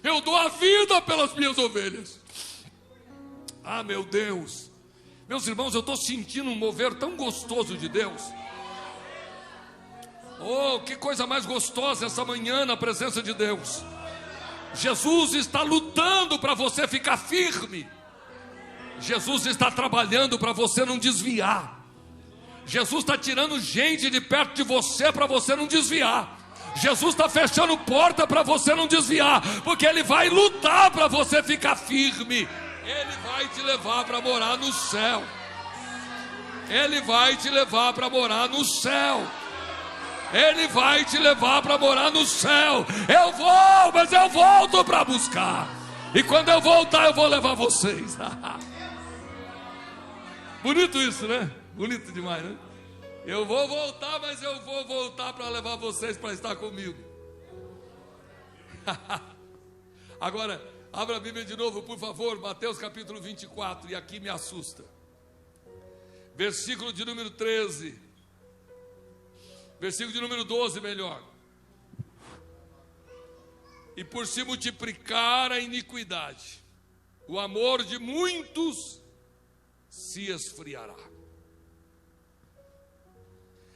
eu dou a vida pelas minhas ovelhas. Ah, meu Deus, meus irmãos, eu estou sentindo um mover tão gostoso de Deus. Oh, que coisa mais gostosa essa manhã na presença de Deus. Jesus está lutando para você ficar firme. Jesus está trabalhando para você não desviar. Jesus está tirando gente de perto de você para você não desviar. Jesus está fechando porta para você não desviar, porque Ele vai lutar para você ficar firme. Ele vai te levar para morar no céu. Ele vai te levar para morar no céu. Ele vai te levar para morar no céu. Eu vou, mas eu volto para buscar. E quando eu voltar, eu vou levar vocês. Bonito isso, né? Bonito demais, né? Eu vou voltar, mas eu vou voltar para levar vocês para estar comigo. Agora, abra a Bíblia de novo, por favor. Mateus capítulo 24. E aqui me assusta. Versículo de número 13. Versículo de número 12, melhor. E por se multiplicar a iniquidade, o amor de muitos se esfriará.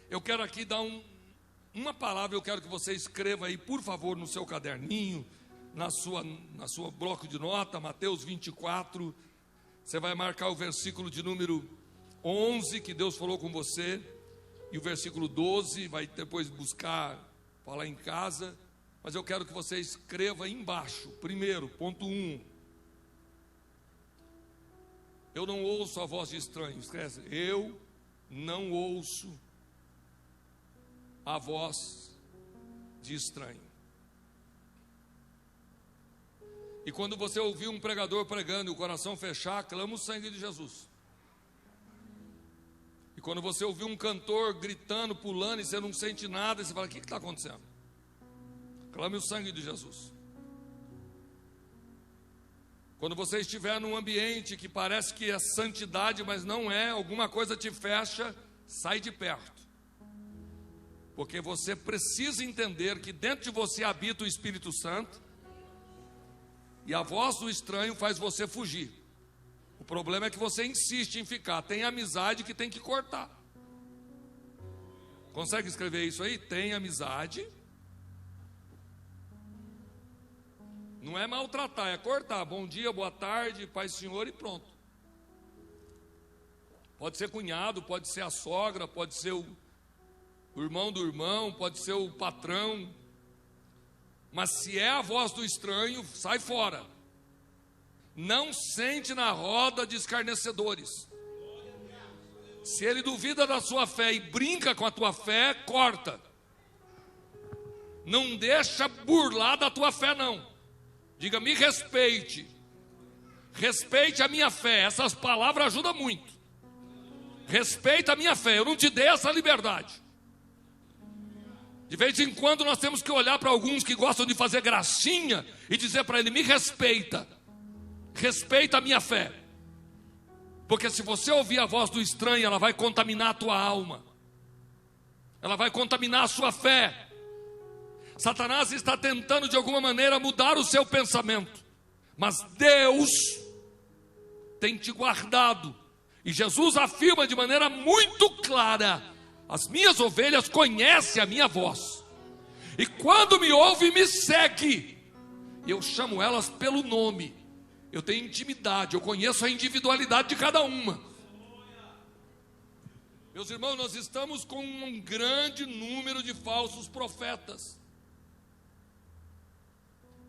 Eu quero aqui dar uma palavra, eu quero que você escreva aí, por favor, no seu caderninho, na sua bloco de nota, Mateus 24. Você vai marcar o versículo de número 11, que Deus falou com você. E o versículo 12, vai depois buscar, falar em casa. Mas eu quero que você escreva aí embaixo. Primeiro, ponto 1. Eu não ouço a voz de estranho. Esquece. Eu não ouço a voz de estranho. E quando você ouvir um pregador pregando e o coração fechar, clama o sangue de Jesus. E quando você ouvir um cantor gritando, pulando, e você não sente nada, e você fala: o que está acontecendo? Clame o sangue de Jesus. Quando você estiver num ambiente que parece que é santidade, mas não é, alguma coisa te fecha, sai de perto. Porque você precisa entender que dentro de você habita o Espírito Santo, e a voz do estranho faz você fugir. O problema é que você insiste em ficar. Tem amizade que tem que cortar. Consegue escrever isso aí? Tem amizade. Não é maltratar, é cortar. Bom dia, boa tarde, paz Senhor, e pronto. Pode ser cunhado, pode ser a sogra, pode ser o irmão do irmão, pode ser o patrão. Mas se é a voz do estranho, sai fora. Não sente na roda de escarnecedores. Se ele duvida da sua fé e brinca com a tua fé, corta. Não deixa burlar da tua fé, não. Diga: me respeite. Respeite a minha fé. Essas palavras ajudam muito. Respeita a minha fé. Eu não te dei essa liberdade. De vez em quando nós temos que olhar para alguns que gostam de fazer gracinha e dizer para ele: me respeita. Respeita a minha fé. Porque se você ouvir a voz do estranho, ela vai contaminar a tua alma. Ela vai contaminar a sua fé. Satanás está tentando de alguma maneira mudar o seu pensamento. Mas Deus tem te guardado. E Jesus afirma de maneira muito clara: as minhas ovelhas conhecem a minha voz. E quando me ouve, me segue. Eu chamo elas pelo nome. Eu tenho intimidade, eu conheço a individualidade de cada uma. Meus irmãos, nós estamos com um grande número de falsos profetas.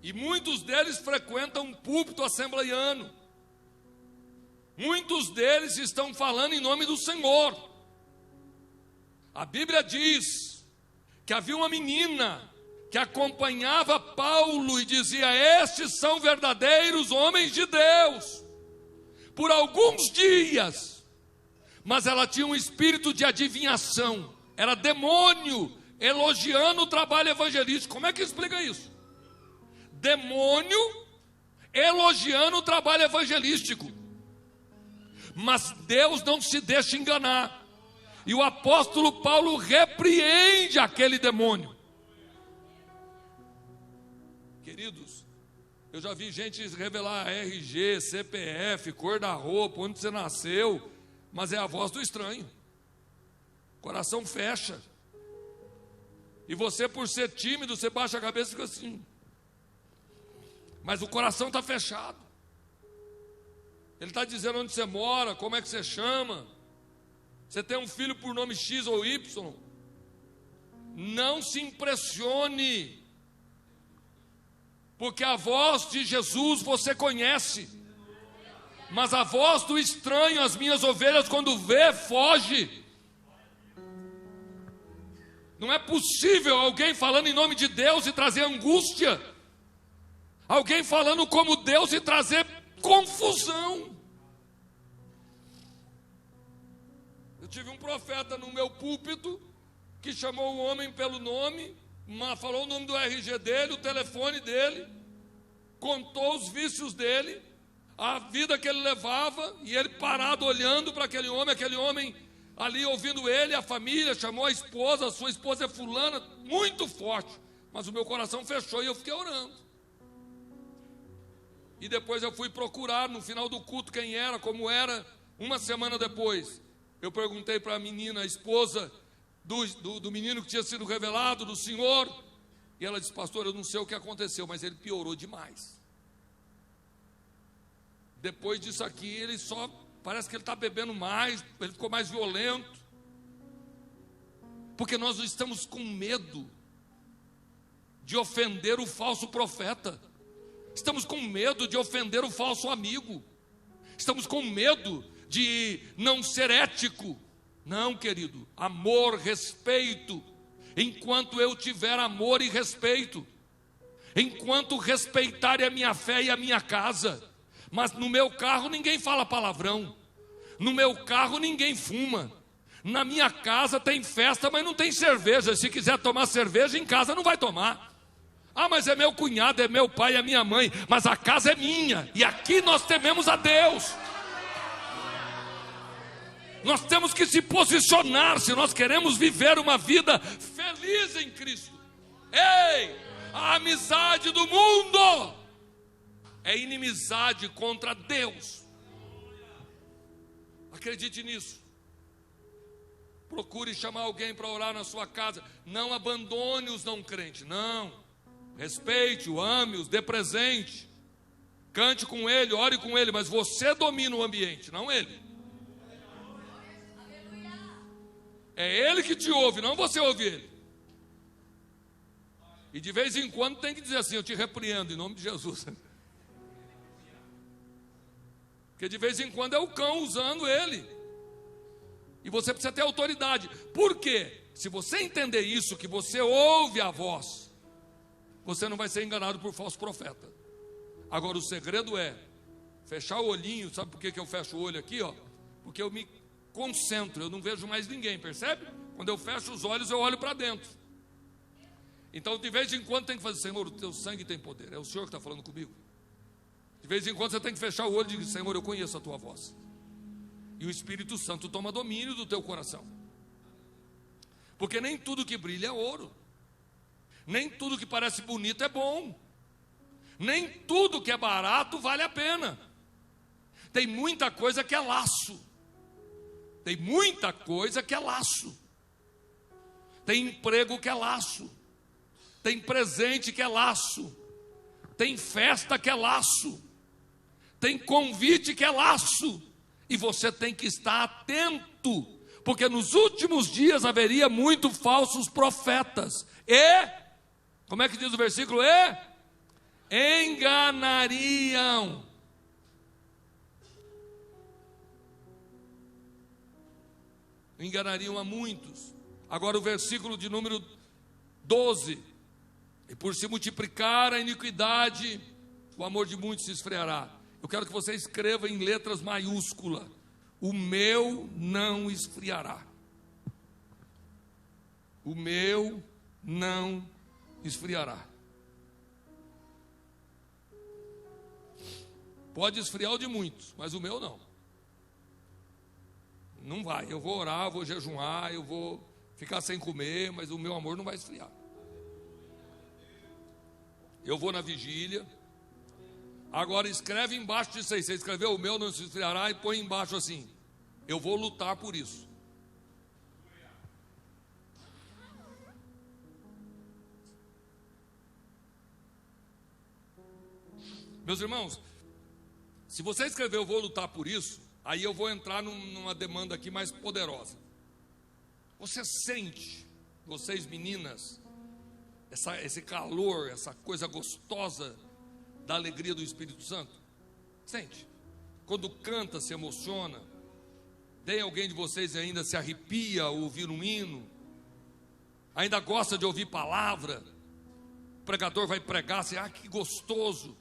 E muitos deles frequentam um púlpito assembleiano. Muitos deles estão falando em nome do Senhor. A Bíblia diz que havia uma menina que acompanhava Paulo e dizia: estes são verdadeiros homens de Deus. Por alguns dias, mas ela tinha um espírito de adivinhação, era demônio elogiando o trabalho evangelístico. Como é que explica isso? Demônio elogiando o trabalho evangelístico. Mas Deus não se deixa enganar. E o apóstolo Paulo repreende aquele demônio. Queridos, eu já vi gente revelar RG, CPF, cor da roupa, onde você nasceu, mas é a voz do estranho. O coração fecha. E você, por ser tímido, você baixa a cabeça e fica assim. Mas o coração está fechado. Ele está dizendo onde você mora, como é que você chama. Você tem um filho por nome X ou Y. Não se impressione, porque a voz de Jesus você conhece, mas a voz do estranho, as minhas ovelhas, quando vê, foge. Não é possível alguém falando em nome de Deus e trazer angústia, alguém falando como Deus e trazer confusão. Eu tive um profeta no meu púlpito que chamou o homem pelo nome, falou o nome do RG dele, o telefone dele, contou os vícios dele, a vida que ele levava, e ele parado olhando para aquele homem ali ouvindo ele, a família, chamou a esposa, a sua esposa é fulana, muito forte, mas o meu coração fechou e eu fiquei orando. E depois eu fui procurar no final do culto quem era, como era. Uma semana depois, eu perguntei para a menina, a esposa do menino que tinha sido revelado, do Senhor, e ela disse: pastor, eu não sei o que aconteceu, mas ele piorou demais. Depois disso aqui, ele só, parece que ele está bebendo mais, ele ficou mais violento, porque nós estamos com medo de ofender o falso profeta, estamos com medo de ofender o falso amigo, estamos com medo de não ser ético. Não, querido, amor, respeito. Enquanto eu tiver amor e respeito, enquanto respeitar a minha fé e a minha casa. Mas no meu carro ninguém fala palavrão, no meu carro ninguém fuma, na minha casa tem festa, mas não tem cerveja. Se quiser tomar cerveja em casa não vai tomar. Ah, mas é meu cunhado, é meu pai, é minha mãe, mas a casa é minha, e aqui nós tememos a Deus. Nós temos que se posicionar se nós queremos viver uma vida feliz em Cristo. Ei, a amizade do mundo é inimizade contra Deus. Acredite nisso. Procure chamar alguém para orar na sua casa. Não abandone os não crentes, não. Respeite-o, ame-os, dê presente. Cante com ele, ore com ele, mas você domina o ambiente, não ele. É ele que te ouve, não você ouve ele. E de vez em quando tem que dizer assim: eu te repreendo em nome de Jesus. Porque de vez em quando é o cão usando ele. E você precisa ter autoridade. Por quê? Se você entender isso, que você ouve a voz, você não vai ser enganado por falso profeta. Agora o segredo é fechar o olhinho. Sabe por que eu fecho o olho aqui? Porque eu me concentro, eu não vejo mais ninguém, percebe? Quando eu fecho os olhos, eu olho para dentro. Então, de vez em quando, tem que fazer: Senhor, o teu sangue tem poder, é o Senhor que está falando comigo. De vez em quando, você tem que fechar o olho e dizer: Senhor, eu conheço a tua voz. E o Espírito Santo toma domínio do teu coração. Porque nem tudo que brilha é ouro, nem tudo que parece bonito é bom, nem tudo que é barato vale a pena. Tem muita coisa que é laço. Tem muita coisa que é laço. Tem emprego que é laço. Tem presente que é laço. Tem festa que é laço. Tem convite que é laço. E você tem que estar atento, porque nos últimos dias haveria muito falsos profetas, e, como é que diz o versículo? Enganariam. Enganariam a muitos. Agora o versículo de número 12: e por se multiplicar a iniquidade, o amor de muitos se esfriará. Eu quero que você escreva em letras maiúsculas: o meu não esfriará. O meu não esfriará. Pode esfriar o de muitos, mas o meu não. Não vai. Eu vou orar, vou jejuar, eu vou ficar sem comer, mas o meu amor não vai esfriar. Eu vou na vigília. Agora escreve embaixo disso aí. Você escreveu o meu não se esfriará e põe embaixo assim: eu vou lutar por isso. Meus irmãos, se você escrever eu vou lutar por isso, aí eu vou entrar numa demanda aqui mais poderosa. Você sente, vocês meninas, esse calor, essa coisa gostosa da alegria do Espírito Santo? Sente? Quando canta, se emociona. Tem alguém de vocês que ainda se arrepia ao ouvir um hino? Ainda gosta de ouvir palavra? O pregador vai pregar, assim, que gostoso.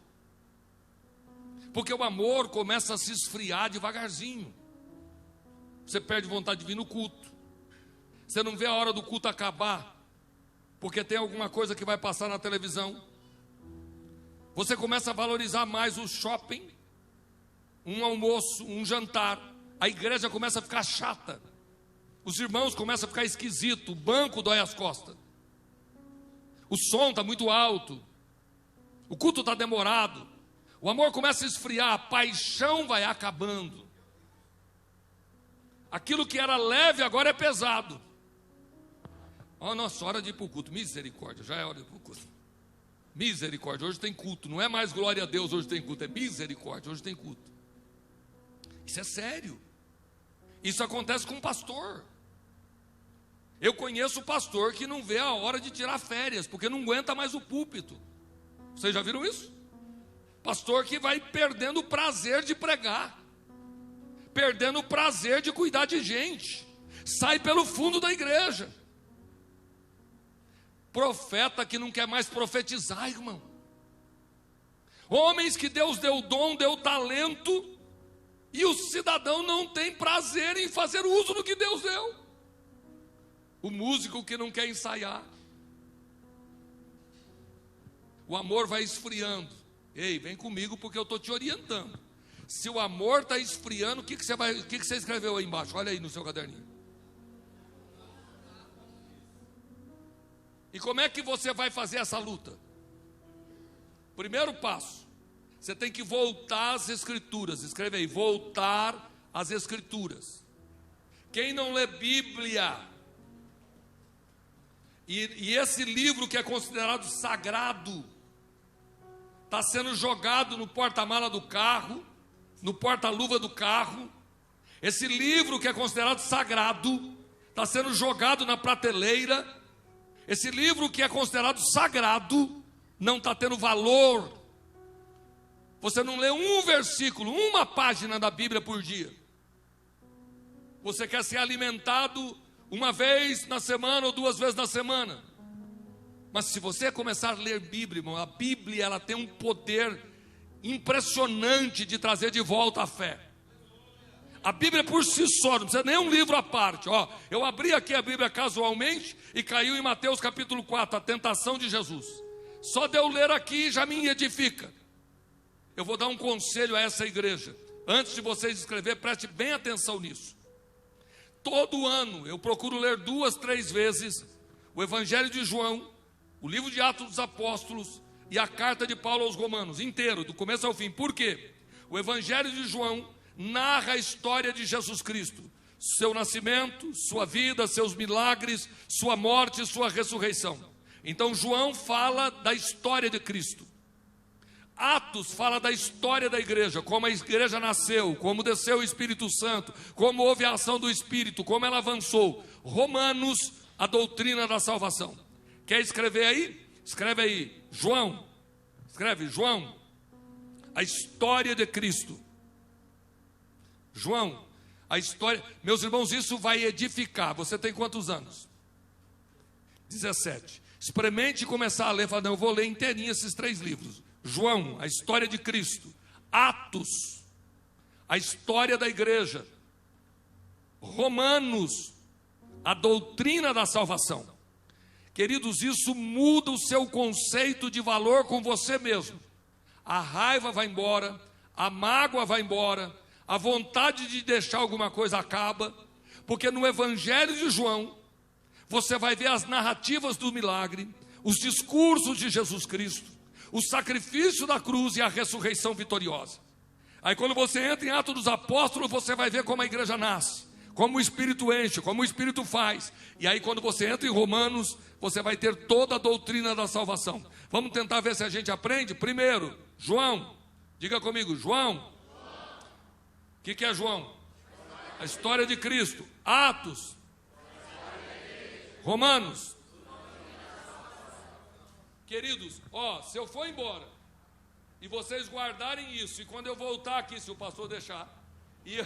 Porque o amor começa a se esfriar devagarzinho. Você perde vontade de vir no culto. Você não vê a hora do culto acabar, porque tem alguma coisa que vai passar na televisão. Você começa a valorizar mais o shopping, um almoço, um jantar. A igreja começa a ficar chata. Os irmãos começam a ficar esquisitos. O banco dói as costas. O som está muito alto. O culto está demorado. O amor começa a esfriar. A paixão vai acabando. Aquilo que era leve agora é pesado. Nossa, hora de ir para o culto. Misericórdia, já é hora de ir para o culto. Misericórdia, hoje tem culto. Não é mais glória a Deus, hoje tem culto. É misericórdia, hoje tem culto. Isso é sério. Isso acontece com um pastor. Eu conheço pastor que não vê a hora de tirar férias, porque não aguenta mais o púlpito. Vocês já viram isso? Pastor que vai perdendo o prazer de pregar, perdendo o prazer de cuidar de gente, sai pelo fundo da igreja. Profeta que não quer mais profetizar, irmão. Homens que Deus deu dom, deu talento, e o cidadão não tem prazer em fazer uso do que Deus deu. O músico que não quer ensaiar. O amor vai esfriando. Ei, vem comigo porque eu estou te orientando. Se o amor está esfriando, o que você escreveu aí embaixo? Olha aí no seu caderninho. E como é que você vai fazer essa luta? Primeiro passo, você tem que voltar às Escrituras. Escreve aí, voltar às Escrituras. Quem não lê Bíblia, e esse livro que é considerado sagrado, está sendo jogado no porta-mala do carro, no porta-luva do carro. Esse livro que é considerado sagrado, está sendo jogado na prateleira. Esse livro que é considerado sagrado, não está tendo valor. Você não lê um versículo, uma página da Bíblia por dia. Você quer ser alimentado uma vez na semana ou 2 vezes na semana. Mas se você começar a ler Bíblia, irmão, a Bíblia ela tem um poder impressionante de trazer de volta a fé. A Bíblia por si só, não precisa nem um livro à parte. Eu abri aqui a Bíblia casualmente e caiu em Mateus capítulo 4, a tentação de Jesus. Só de eu ler aqui já me edifica. Eu vou dar um conselho a essa igreja. Antes de vocês escrever, preste bem atenção nisso. Todo ano eu procuro ler 2, 3 vezes o Evangelho de João, o livro de Atos dos Apóstolos e a carta de Paulo aos Romanos, inteiro, do começo ao fim. Por quê? O Evangelho de João narra a história de Jesus Cristo, seu nascimento, sua vida, seus milagres, sua morte e sua ressurreição. Então João fala da história de Cristo. Atos fala da história da igreja, como a igreja nasceu, como desceu o Espírito Santo, como houve a ação do Espírito, como ela avançou. Romanos, a doutrina da salvação. Quer escrever aí? Escreve aí, João. Escreve, João, a história de Cristo. João, a história. Meus irmãos, isso vai edificar. Você tem quantos anos? 17. Experimente começar a ler. Fala, não, eu vou ler inteirinho esses 3 livros. João, a história de Cristo. Atos, a história da igreja. Romanos, a doutrina da salvação. Queridos, isso muda o seu conceito de valor com você mesmo. A raiva vai embora, a mágoa vai embora, a vontade de deixar alguma coisa acaba, porque no Evangelho de João, você vai ver as narrativas do milagre, os discursos de Jesus Cristo, o sacrifício da cruz e a ressurreição vitoriosa. Aí quando você entra em Atos dos Apóstolos, você vai ver como a igreja nasce, como o Espírito enche, como o Espírito faz. E aí quando você entra em Romanos, você vai ter toda a doutrina da salvação. Vamos tentar ver se a gente aprende? Primeiro, João. Diga comigo, João. O que é João? A história de Cristo. Atos. Romanos. Queridos, se eu for embora e vocês guardarem isso, e quando eu voltar aqui, se o pastor deixar, e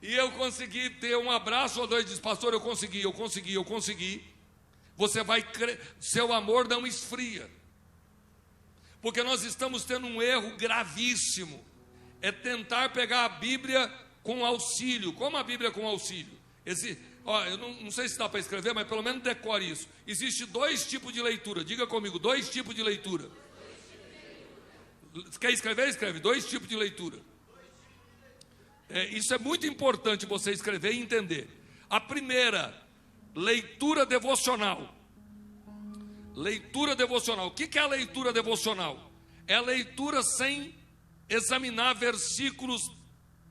eu conseguir ter um abraço ou 2, diz, pastor, eu consegui, você vai crer, seu amor não esfria, porque nós estamos tendo um erro gravíssimo, é tentar pegar a Bíblia com auxílio. Como a Bíblia com auxílio? Eu não sei se dá para escrever, mas pelo menos decore isso. Existe 2 tipos de leitura. Diga comigo, 2 tipos de leitura. Quer escrever? Escreve. 2 tipos de leitura. Isso é muito importante você escrever e entender. A primeira, leitura devocional. Leitura devocional. O que é a leitura devocional? É a leitura sem examinar versículos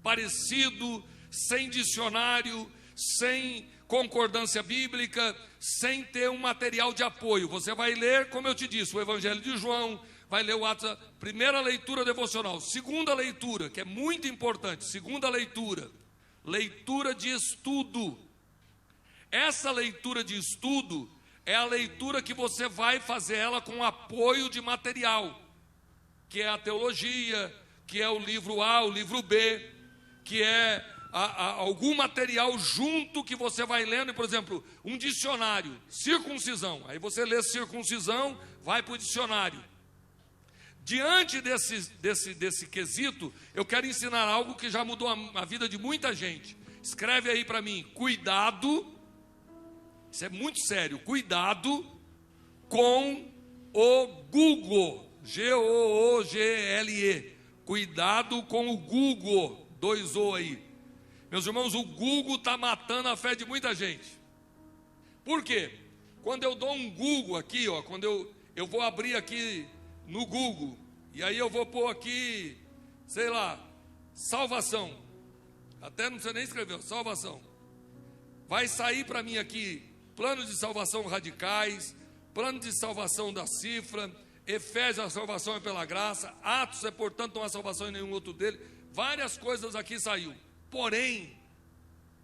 parecidos, sem dicionário, sem concordância bíblica, sem ter um material de apoio. Você vai ler, como eu te disse, o Evangelho de João, vai ler o Atos. Primeira leitura devocional. Segunda leitura, que é muito importante. Segunda leitura, leitura de estudo. Essa leitura de estudo é a leitura que você vai fazer ela com apoio de material, que é a teologia, que é o livro A, o livro B, que é algum material junto que você vai lendo. Por exemplo, um dicionário, circuncisão, aí você lê circuncisão, vai para o dicionário. Diante desse quesito, eu quero ensinar algo que já mudou a vida de muita gente. Escreve aí para mim, cuidado, isso é muito sério, cuidado com o Google, Google, cuidado com o Google, 2 O aí. Meus irmãos, o Google está matando a fé de muita gente. Por quê? Quando eu dou um Google aqui, quando eu vou abrir aqui no Google, e aí eu vou pôr aqui, sei lá, salvação, até não precisa nem escrever, salvação, vai sair para mim aqui, plano de salvação radicais, plano de salvação da cifra, Efésios, a salvação é pela graça, Atos é, portanto, não há salvação em nenhum outro dele, várias coisas aqui saiu. Porém,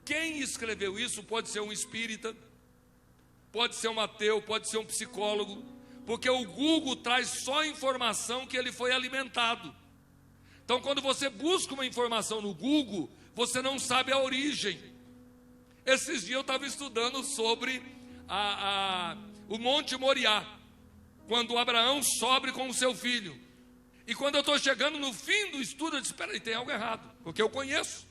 quem escreveu isso pode ser um espírita, pode ser um ateu, pode ser um psicólogo, porque o Google traz só informação que ele foi alimentado. Então, quando você busca uma informação no Google, você não sabe a origem. Esses dias eu estava estudando sobre o Monte Moriá, quando Abraão sobe com o seu filho. E quando eu estou chegando no fim do estudo, eu disse, espera aí, tem algo errado, porque eu conheço.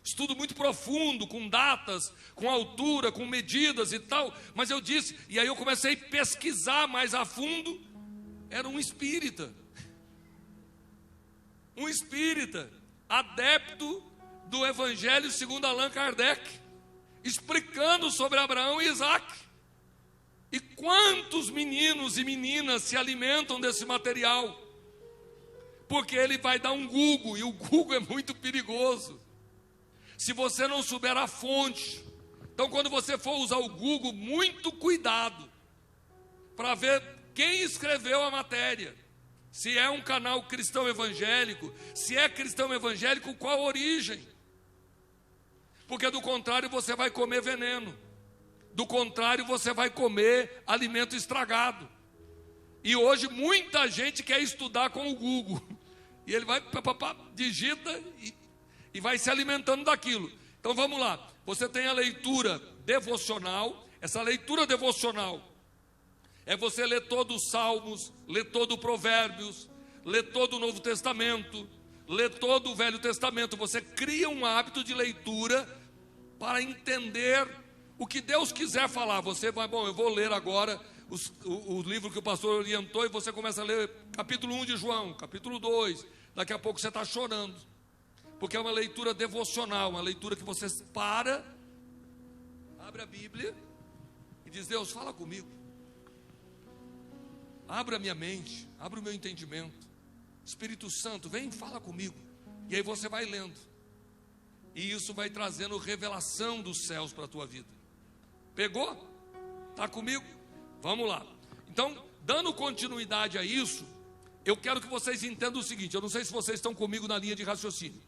Estudo muito profundo, com datas, com altura, com medidas e tal. Mas eu disse, e aí eu comecei a pesquisar mais a fundo. Era um espírita. Um espírita, adepto do Evangelho segundo Allan Kardec, explicando sobre Abraão e Isaac. E quantos meninos e meninas se alimentam desse material? Porque ele vai dar um Google, e o Google é muito perigoso se você não souber a fonte. Então, quando você for usar o Google, muito cuidado para ver quem escreveu a matéria. Se é um canal cristão evangélico, se é cristão evangélico, qual a origem? Porque do contrário você vai comer veneno. Do contrário você vai comer alimento estragado. E hoje muita gente quer estudar com o Google. E ele vai, digita e vai se alimentando daquilo. Então vamos lá. Você tem a leitura devocional. Essa leitura devocional é você ler todos os Salmos, ler todo o Provérbios, ler todo o Novo Testamento, ler todo o Velho Testamento. Você cria um hábito de leitura para entender o que Deus quiser falar. Você vai, eu vou ler agora o livro que o pastor orientou, e você começa a ler capítulo 1 de João, capítulo 2. Daqui a pouco você está chorando, porque é uma leitura devocional, uma leitura que você para, abre a Bíblia e diz: Deus, fala comigo, abre a minha mente, abre o meu entendimento, Espírito Santo, vem e fala comigo. E aí você vai lendo, e isso vai trazendo revelação dos céus para a tua vida. Pegou? Está comigo? Vamos lá. Então, dando continuidade a isso, eu quero que vocês entendam o seguinte. Eu não sei se vocês estão comigo na linha de raciocínio.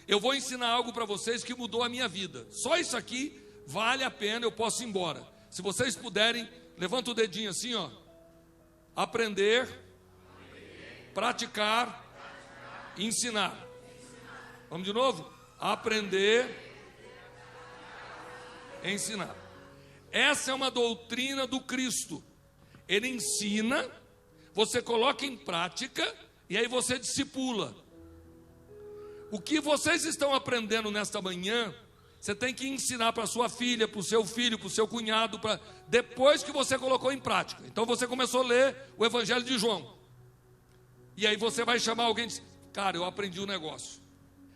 Eu vou ensinar algo para vocês que mudou a minha vida. Só isso aqui vale a pena, eu posso ir embora. Se vocês puderem, levanta o dedinho assim, ó. Aprender, praticar, ensinar. Vamos de novo? Aprender, ensinar. Essa é uma doutrina do Cristo. Ele ensina, você coloca em prática e aí você discipula. O que vocês estão aprendendo nesta manhã, você tem que ensinar para sua filha, para o seu filho, para o seu cunhado, depois que você colocou em prática. Então você começou a ler o Evangelho de João. E aí você vai chamar alguém e diz: cara, eu aprendi um negócio.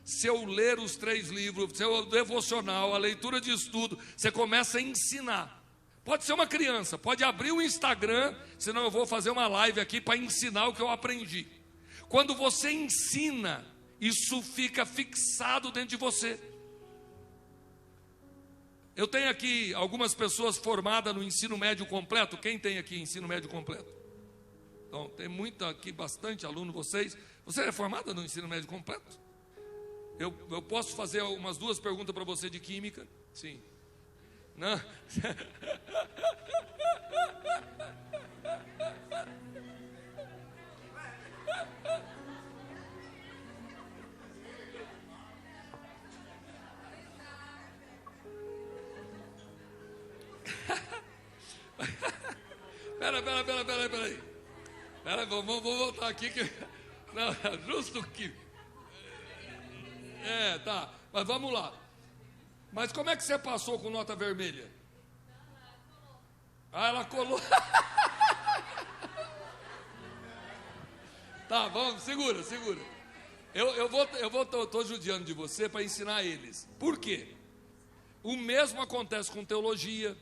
Se eu ler os 3 livros, se eu devocional, a leitura de estudo, você começa a ensinar. Pode ser uma criança, pode abrir o Instagram, senão eu vou fazer uma live aqui para ensinar o que eu aprendi. Quando você ensina, isso fica fixado dentro de você. Eu tenho aqui algumas pessoas formadas no ensino médio completo. Quem tem aqui ensino médio completo? Então, tem muito aqui, bastante aluno, vocês. Você é formada no ensino médio completo? Eu posso fazer umas 2 perguntas para você de química? Sim. Não? Pera, vamos voltar aqui que... Não, justo que... Tá, mas vamos lá. Mas como é que você passou com nota vermelha? Ah, ela colou. Tá, vamos, segura. Eu tô judiando de você para ensinar eles. Por quê? O mesmo acontece com teologia.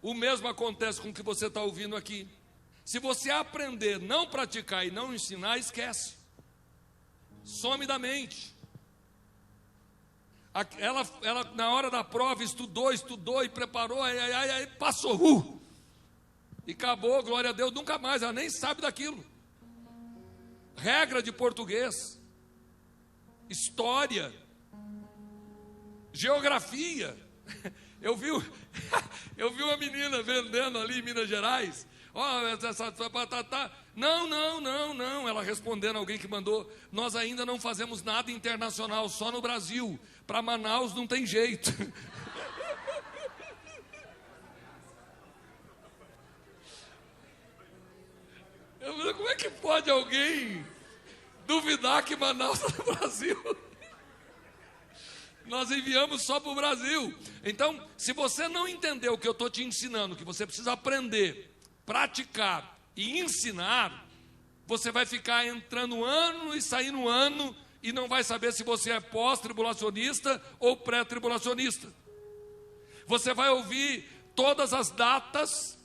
O mesmo acontece com o que você está ouvindo aqui. Se você aprender, não praticar e não ensinar, esquece. Some da mente. Ela na hora da prova estudou e preparou, aí passou, e acabou, glória a Deus, nunca mais, ela nem sabe daquilo. Regra de português, história, geografia. Eu vi uma menina vendendo ali em Minas Gerais. Essa batata. Não. Ela respondendo a alguém que mandou: nós ainda não fazemos nada internacional, só no Brasil. Para Manaus não tem jeito. Como é que pode alguém duvidar que Manaus está no Brasil? Nós enviamos só para o Brasil. Então, se você não entender o que eu estou te ensinando, que você precisa aprender, praticar e ensinar, você vai ficar entrando ano e saindo ano e não vai saber se você é pós-tribulacionista ou pré-tribulacionista. Você vai ouvir todas as datas,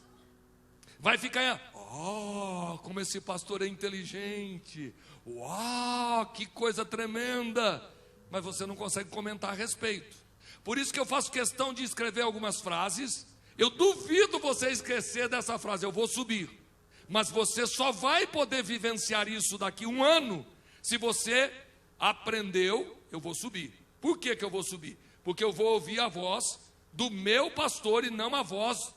vai ficar: como esse pastor é inteligente, que coisa tremenda, mas você não consegue comentar a respeito. Por isso que eu faço questão de escrever algumas frases. Eu duvido você esquecer dessa frase. Eu vou subir. Mas você só vai poder vivenciar isso daqui 1 ano se você aprendeu, eu vou subir. Por que eu vou subir? Porque eu vou ouvir a voz do meu pastor e não a voz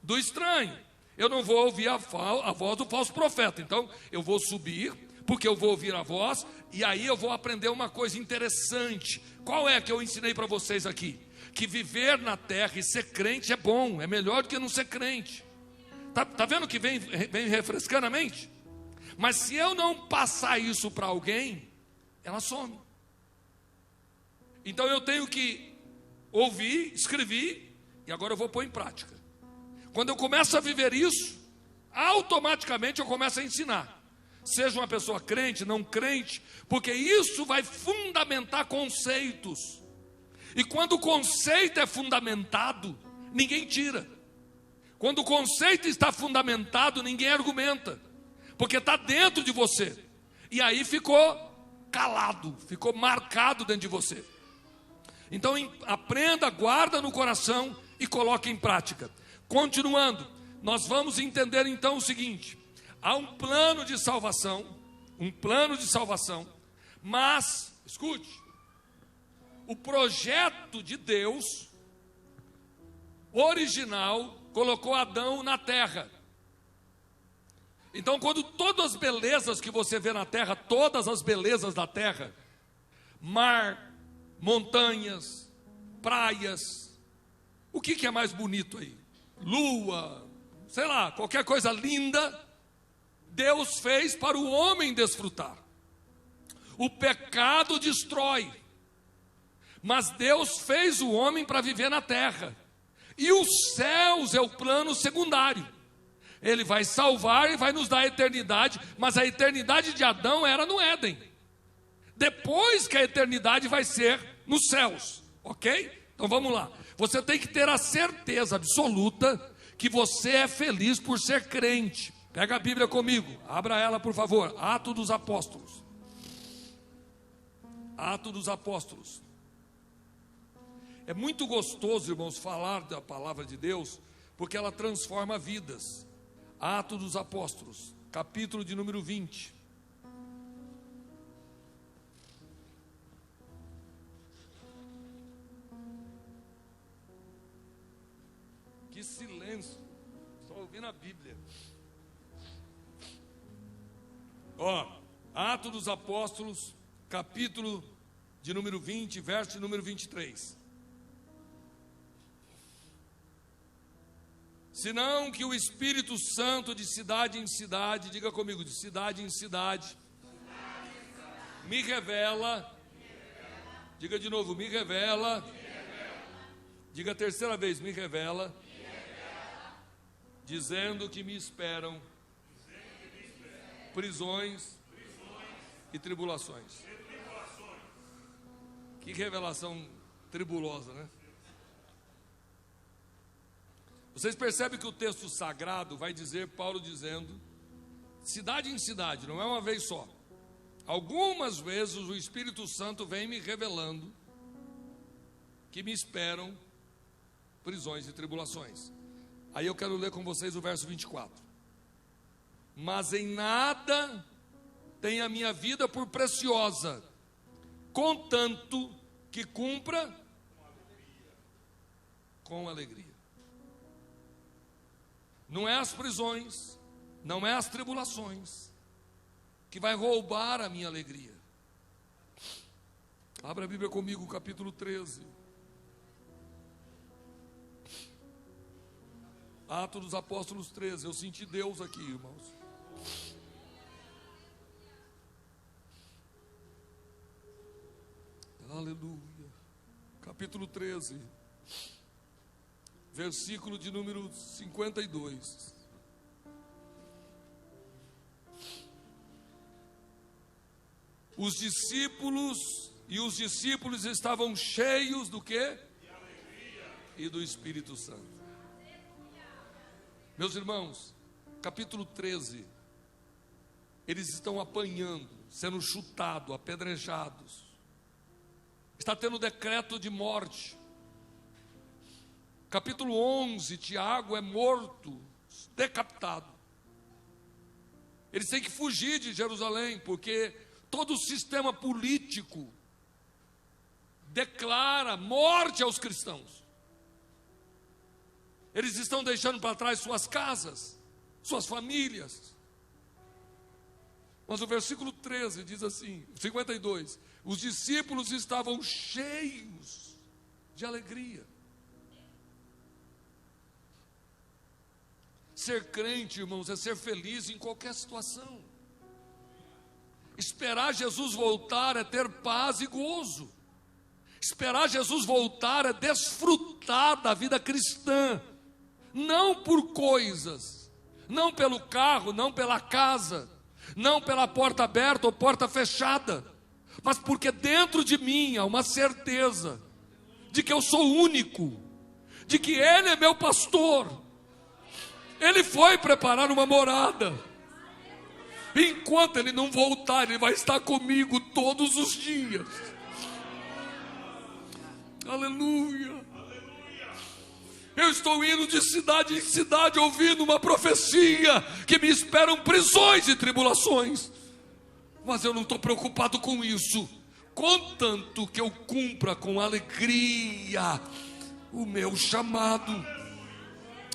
do estranho. Eu não vou ouvir a voz do falso profeta. Então, eu vou subir, porque eu vou ouvir a voz, e aí eu vou aprender uma coisa interessante. Qual é que eu ensinei para vocês aqui? Que viver na terra e ser crente é bom, é melhor do que não ser crente. Tá vendo que vem refrescando a mente? Mas se eu não passar isso para alguém, ela some. Então eu tenho que ouvir, escrever, e agora eu vou pôr em prática. Quando eu começo a viver isso, automaticamente eu começo a ensinar. Seja uma pessoa crente, não crente, porque isso vai fundamentar conceitos. E quando o conceito é fundamentado, ninguém tira. Quando o conceito está fundamentado, ninguém argumenta, porque está dentro de você. E aí ficou calado, ficou marcado dentro de você. Então aprenda, guarda no coração e coloque em prática. Continuando, nós vamos entender então o seguinte: há um plano de salvação, mas, escute, o projeto de Deus original colocou Adão na terra. Então, quando todas as belezas que você vê na terra, todas as belezas da terra, mar, montanhas, praias, o que é mais bonito aí? Lua, sei lá, qualquer coisa linda, Deus fez para o homem desfrutar. O pecado destrói, mas Deus fez o homem para viver na terra. E os céus é o plano secundário. Ele vai salvar e vai nos dar a eternidade, mas a eternidade de Adão era no Éden. Depois que a eternidade vai ser nos céus, ok? Então vamos lá. Você tem que ter a certeza absoluta que você é feliz por ser crente. Pega a Bíblia comigo, abra ela por favor. Atos dos Apóstolos. Atos dos Apóstolos. É muito gostoso, irmãos, falar da palavra de Deus, porque ela transforma vidas. Atos dos Apóstolos, capítulo de número 20. Que silêncio, estou ouvindo a Bíblia. Atos dos Apóstolos, capítulo de número 20, verso de número 23. Senão que o Espírito Santo de cidade em cidade, diga comigo, de cidade em cidade, me revela, diga de novo, me revela, diga a terceira vez, me revela, dizendo que me esperam prisões e tribulações. Que revelação tribulosa, né? Vocês percebem que o texto sagrado vai dizer, Paulo dizendo, cidade em cidade, não é uma vez só. Algumas vezes o Espírito Santo vem me revelando que me esperam prisões e tribulações. Aí eu quero ler com vocês o verso 24. Mas em nada tem a minha vida por preciosa, contanto que cumpra com alegria. Não é as prisões, não é as tribulações que vai roubar a minha alegria. Abra a Bíblia comigo, capítulo 13. Atos dos Apóstolos 13. Eu senti Deus aqui, irmãos. Aleluia. Capítulo 13. Versículo de número 52. Os discípulos estavam cheios do quê? De alegria. E do Espírito Santo. Meus irmãos, capítulo 13. Eles estão apanhando, sendo chutados, apedrejados. Está tendo decreto de morte. Capítulo 11, Tiago é morto, decapitado. Eles têm que fugir de Jerusalém, porque todo o sistema político declara morte aos cristãos. Eles estão deixando para trás suas casas, suas famílias. Mas o versículo 13 diz assim, 52, os discípulos estavam cheios de alegria. Ser crente, irmãos, é ser feliz em qualquer situação. Esperar Jesus voltar é ter paz e gozo. Esperar Jesus voltar é desfrutar da vida cristã. Não por coisas, não pelo carro, não pela casa, não pela porta aberta ou porta fechada, mas porque dentro de mim há uma certeza de que eu sou único, de que Ele é meu pastor. Ele foi preparar uma morada. Enquanto Ele não voltar, Ele vai estar comigo todos os dias. Aleluia. Eu estou indo de cidade em cidade ouvindo uma profecia que me esperam prisões e tribulações. Mas eu não estou preocupado com isso, contanto que eu cumpra com alegria o meu chamado.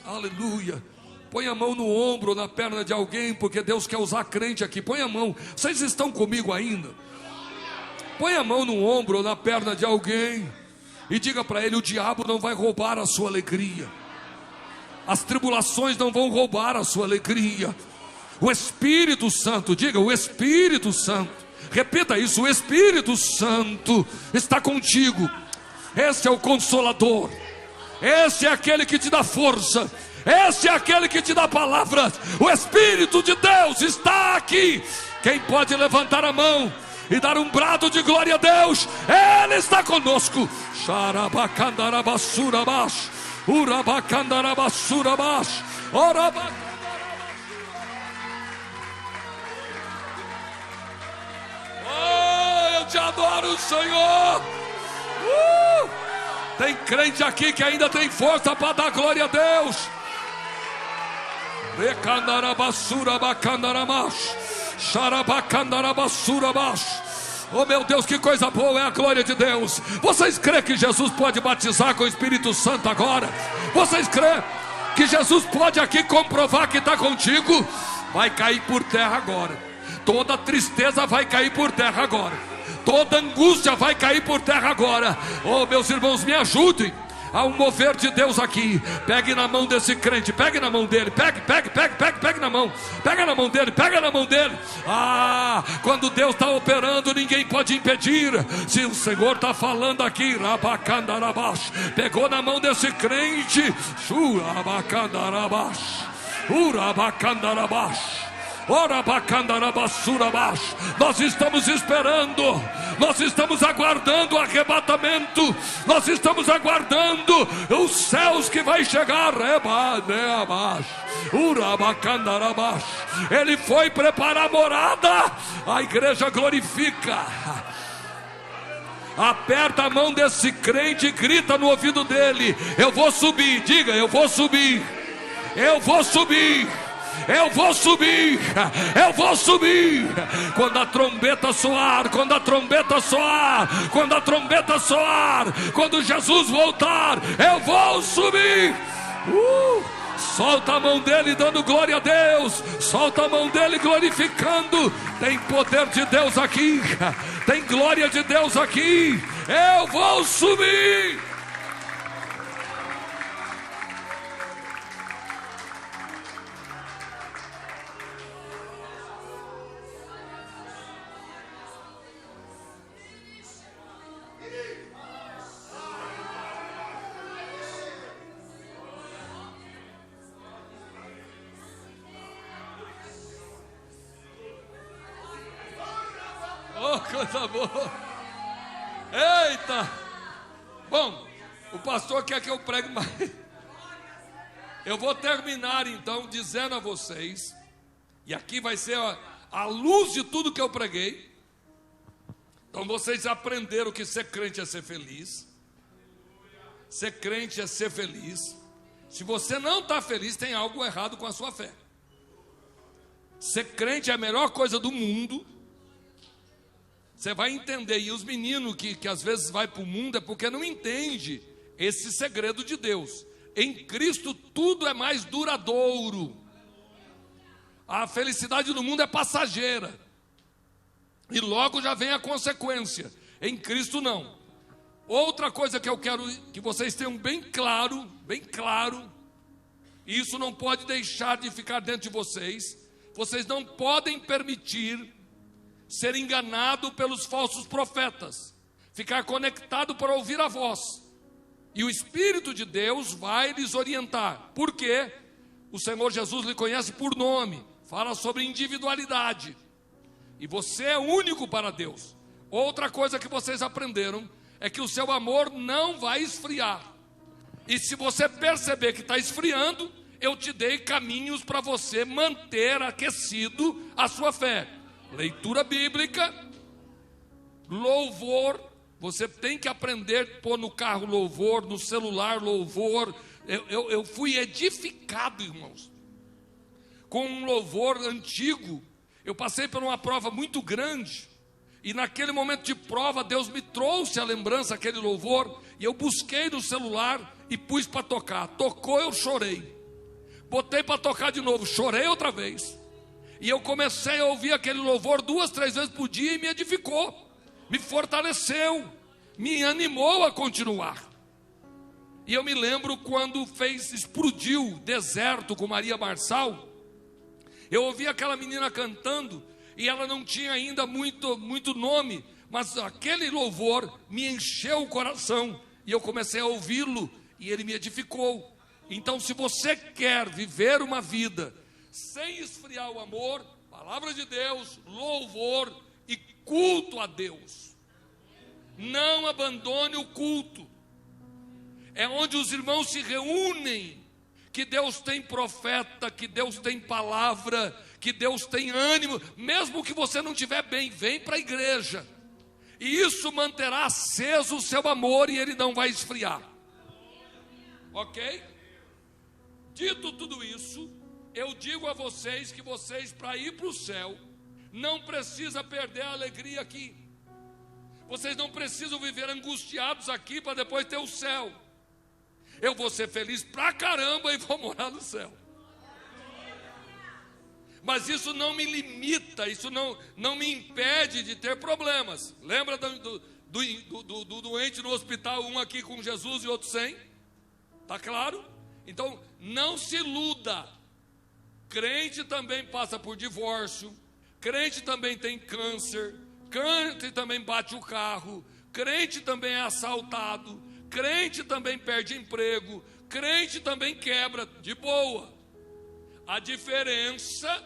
Aleluia. Põe a mão no ombro ou na perna de alguém, porque Deus quer usar crente aqui. Põe a mão. Vocês estão comigo ainda? Põe a mão no ombro ou na perna de alguém e diga para ele: o diabo não vai roubar a sua alegria. As tribulações não vão roubar a sua alegria. O Espírito Santo, diga, o Espírito Santo, repita isso, o Espírito Santo está contigo. Esse é o Consolador. Esse é aquele que te dá força. Esse é aquele que te dá palavras. O Espírito de Deus está aqui. Quem pode levantar a mão e dar um brado de glória a Deus? Ele está conosco. Xarabacandarabassurabash, urabacandarabassurabash, orabacandarabassurabash. Oh, eu te adoro, Senhor. Tem crente aqui que ainda tem força para dar glória a Deus. Oh meu Deus, que coisa boa é a glória de Deus. Vocês creem que Jesus pode batizar com o Espírito Santo agora? Vocês creem que Jesus pode aqui comprovar que está contigo? Vai cair por terra agora. Toda tristeza vai cair por terra agora. Toda angústia vai cair por terra agora. Oh meus irmãos, me ajudem. Há um mover de Deus aqui. Pegue na mão desse crente, pegue na mão dele, pegue na mão, pega na mão dele, pega na mão dele. Ah, quando Deus está operando, ninguém pode impedir. Se o Senhor está falando aqui, rabacandarabash, pegou na mão desse crente, shurabacandarabash, urabacandarabash. Nós estamos esperando, nós estamos aguardando o arrebatamento, nós estamos aguardando os céus que vai chegar. Ele foi preparar a morada, a igreja glorifica. Aperta a mão desse crente e grita no ouvido dele: eu vou subir. Diga: eu vou subir, eu vou subir. Eu vou subir, eu vou subir. Quando a trombeta soar, quando a trombeta soar, quando a trombeta soar, quando Jesus voltar, eu vou subir. Solta a mão dele dando glória a Deus. Solta a mão dele glorificando. Tem poder de Deus aqui, tem glória de Deus aqui. Eu vou subir. Oh, coisa boa. Eita. Bom, o pastor quer que eu pregue mais. Eu vou terminar então dizendo a vocês, e aqui vai ser a luz de tudo que eu preguei. Então vocês aprenderam que ser crente é ser feliz. Ser crente é ser feliz. Se você não está feliz, tem algo errado com a sua fé. Ser crente é a melhor coisa do mundo. Você vai entender. E os meninos que às vezes vai para o mundo é porque não entende esse segredo de Deus. Em Cristo tudo é mais duradouro. A felicidade do mundo é passageira. E logo já vem a consequência. Em Cristo não. Outra coisa que eu quero que vocês tenham bem claro, e isso não pode deixar de ficar dentro de vocês. Vocês não podem permitir ser enganado pelos falsos profetas. Ficar conectado para ouvir a voz. E o Espírito de Deus vai lhes orientar. Por quê? O Senhor Jesus lhe conhece por nome. Fala sobre individualidade. E você é único para Deus. Outra coisa que vocês aprenderam é que o seu amor não vai esfriar. E se você perceber que está esfriando, eu te dei caminhos para você manter aquecido a sua fé. Leitura bíblica, louvor. Você tem que aprender a pôr no carro louvor, no celular louvor. Eu fui edificado, irmãos, com um louvor antigo. Eu passei por uma prova muito grande. E naquele momento de prova, Deus me trouxe a lembrança, aquele louvor. E eu busquei no celular e pus para tocar. Tocou, eu chorei. Botei para tocar de novo, chorei outra vez. E eu comecei a ouvir aquele louvor 2, 3 vezes por dia e me edificou. Me fortaleceu, me animou a continuar. E eu me lembro quando explodiu Deserto com Maria Marçal. Eu ouvi aquela menina cantando e ela não tinha ainda muito nome, mas aquele louvor me encheu o coração e eu comecei a ouvi-lo e ele me edificou. Então, se você quer viver uma vida sem esfriar o amor, palavra de Deus, louvor e culto a Deus. Não abandone o culto. É onde os irmãos se reúnem, que Deus tem profeta, que Deus tem palavra, que Deus tem ânimo. Mesmo que você não estiver bem, vem para a igreja. E isso manterá aceso o seu amor e ele não vai esfriar. Ok? Dito tudo isso, eu digo a vocês que vocês, para ir para o céu, não precisam perder a alegria aqui. Vocês não precisam viver angustiados aqui para depois ter o céu. Eu vou ser feliz pra caramba e vou morar no céu. Mas isso não me limita, isso não me impede de ter problemas. Lembra do doente no hospital, um aqui com Jesus e outro sem? Tá claro? Então, não se iluda. Crente também passa por divórcio, crente também tem câncer, crente também bate o carro, crente também é assaltado, crente também perde emprego, crente também quebra, de boa. A diferença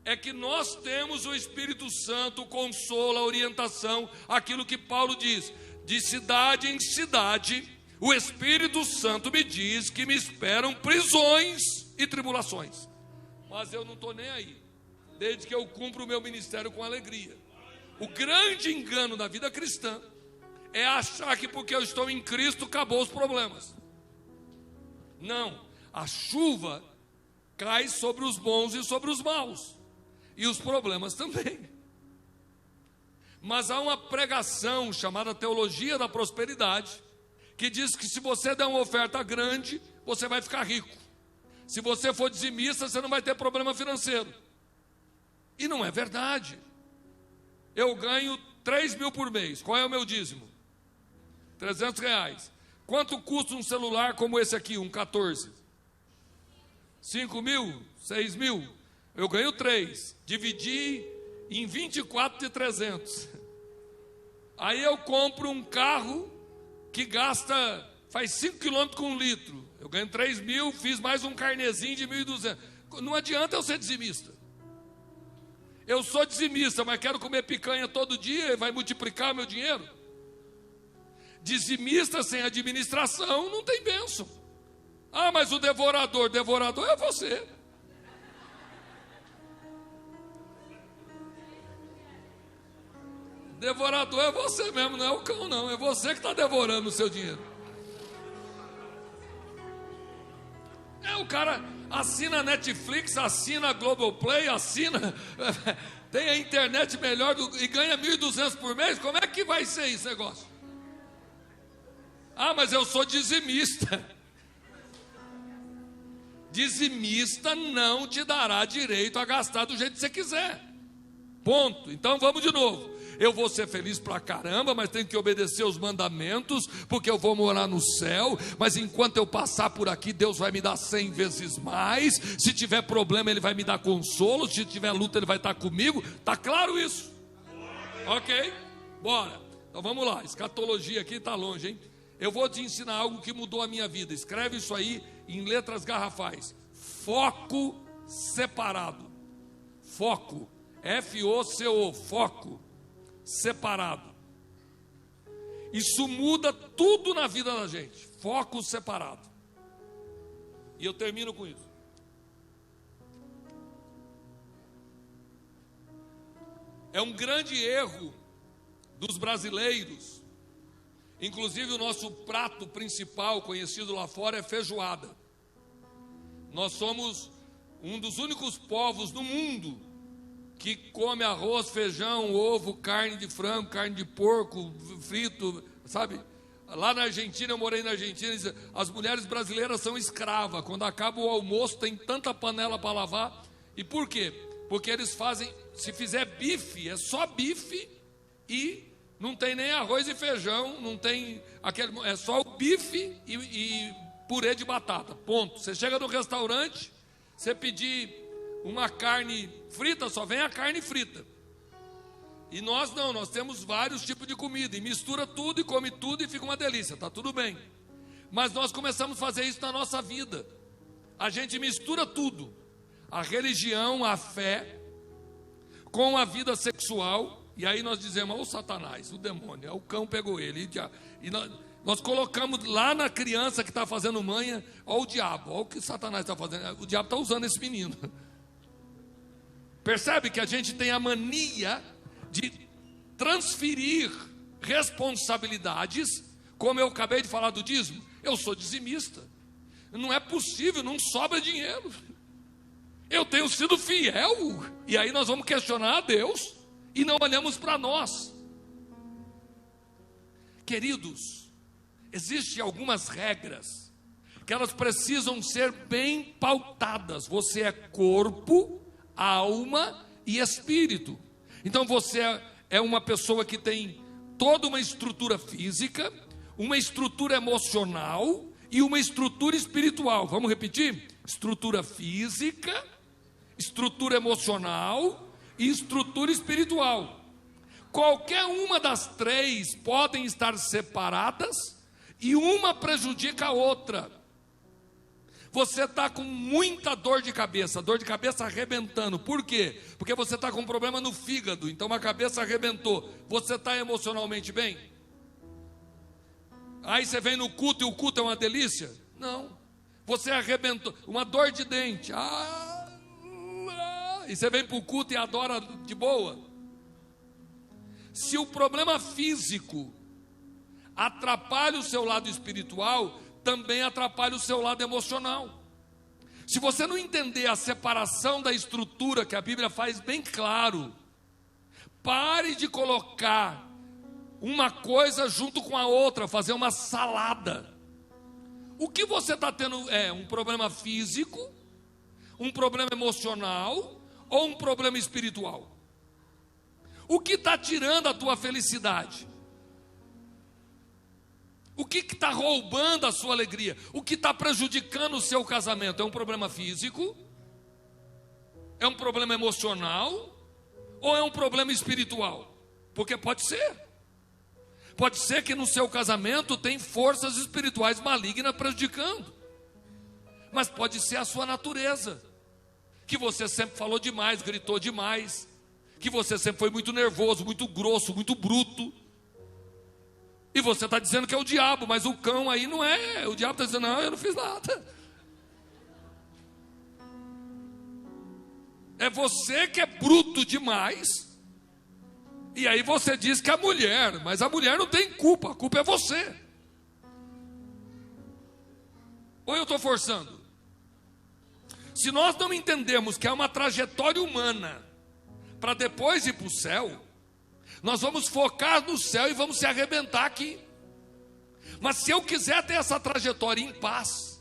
é que nós temos o Espírito Santo, consola, orientação, aquilo que Paulo diz, de cidade em cidade, o Espírito Santo me diz que me esperam prisões e tribulações. Mas eu não estou nem aí, desde que eu cumpro o meu ministério com alegria. O grande engano da vida cristã é achar que porque eu estou em Cristo, acabou os problemas. Não, a chuva cai sobre os bons e sobre os maus, e os problemas também. Mas há uma pregação chamada teologia da prosperidade, que diz que se você der uma oferta grande, você vai ficar rico. Se você for dizimista, você não vai ter problema financeiro. E não é verdade. Eu ganho 3 mil por mês. Qual é o meu dízimo? R$300. Quanto custa um celular como esse aqui, um 14? 5 mil? 6 mil? Eu ganho 3. Dividi em 24 de 300. Aí eu compro um carro que faz 5 km com 1 litro. Eu ganho 3 mil, fiz mais um carnezinho de 1.200. Não adianta eu ser dizimista. Eu sou dizimista, mas quero comer picanha todo dia e vai multiplicar meu dinheiro. Dizimista sem administração não tem bênção. Ah, mas o devorador é você. Devorador é você mesmo, não é o cão não, é você que está devorando o seu dinheiro. O cara, Assina a Netflix, assina a Globoplay, assina... Tem a internet melhor e ganha 1.200 por mês. Como é que vai ser esse negócio? Ah, mas eu sou dizimista. Dizimista não te dará direito a gastar do jeito que você quiser. Ponto. Então vamos de novo. Eu vou ser feliz pra caramba, mas tenho que obedecer os mandamentos, porque eu vou morar no céu. Mas enquanto eu passar por aqui, Deus vai me dar 100 vezes mais. Se tiver problema, Ele vai me dar consolo. Se tiver luta, Ele vai estar comigo. Tá claro isso? Ok? Bora. Então vamos lá. Escatologia aqui está longe, hein? Eu vou te ensinar algo que mudou a minha vida. Escreve isso aí em letras garrafais. Foco separado. Foco. F-O-C-O. Foco separado. Isso muda tudo na vida da gente. Foco separado. E eu termino com isso. É um grande erro dos brasileiros. Inclusive o nosso prato principal, conhecido lá fora, é feijoada. Nós somos um dos únicos povos no mundo que come arroz, feijão, ovo, carne de frango, carne de porco, frito, sabe? Lá na Argentina, eu morei na Argentina, as mulheres brasileiras são escravas. Quando acaba o almoço, tem tanta panela para lavar. E por quê? Porque eles fazem, se fizer bife, é só bife e não tem nem arroz e feijão, não tem aquele, é só o bife e purê de batata, ponto. Você chega no restaurante, você pedir uma carne frita, só vem a carne frita. E nós não, nós temos vários tipos de comida, e mistura tudo e come tudo e fica uma delícia, tá tudo bem. Mas nós começamos a fazer isso na nossa vida. A gente mistura tudo, a religião, a fé, com a vida sexual, e aí nós dizemos, o Satanás, o demônio, o cão pegou ele, e nós colocamos lá na criança que está fazendo manha, ó o diabo, ó o que Satanás está fazendo, o diabo está usando esse menino. Percebe que a gente tem a mania de transferir responsabilidades, como eu acabei de falar do dízimo. Eu sou dizimista, não é possível, não sobra dinheiro. Eu tenho sido fiel, e aí nós vamos questionar a Deus, e não olhamos para nós. Queridos, existem algumas regras, que elas precisam ser bem pautadas. Você é corpo, alma e espírito. Então você é uma pessoa que tem toda uma estrutura física, uma estrutura emocional e uma estrutura espiritual. Vamos repetir? Estrutura física, estrutura emocional e estrutura espiritual. Qualquer uma das três podem estar separadas e uma prejudica a outra. Você está com muita dor de cabeça arrebentando. Por quê? Porque você está com um problema no fígado, então a cabeça arrebentou. Você está emocionalmente bem? Aí você vem no culto e o culto é uma delícia? Não. Você arrebentou, uma dor de dente. E você vem para o culto e adora de boa? Se o problema físico atrapalha o seu lado espiritual, também atrapalha o seu lado emocional. Se você não entender a separação da estrutura, que a Bíblia faz bem claro, pare de colocar uma coisa junto com a outra, fazer uma salada. O que você está tendo é um problema físico, um problema emocional ou um problema espiritual? O que está tirando a tua felicidade? O que está roubando a sua alegria? O que está prejudicando o seu casamento? É um problema físico? É um problema emocional? Ou é um problema espiritual? Porque pode ser. Pode ser que no seu casamento tem forças espirituais malignas prejudicando. Mas pode ser a sua natureza. Que você sempre falou demais, gritou demais. Que você sempre foi muito nervoso, muito grosso, muito bruto. E você está dizendo que é o diabo, mas o cão aí não é. O diabo está dizendo, não, eu não fiz nada. É você que é bruto demais. E aí você diz que é a mulher, mas a mulher não tem culpa, a culpa é você. Ou eu estou forçando? Se nós não entendemos que é uma trajetória humana para depois ir para o céu, nós vamos focar no céu e vamos se arrebentar aqui. Mas se eu quiser ter essa trajetória em paz,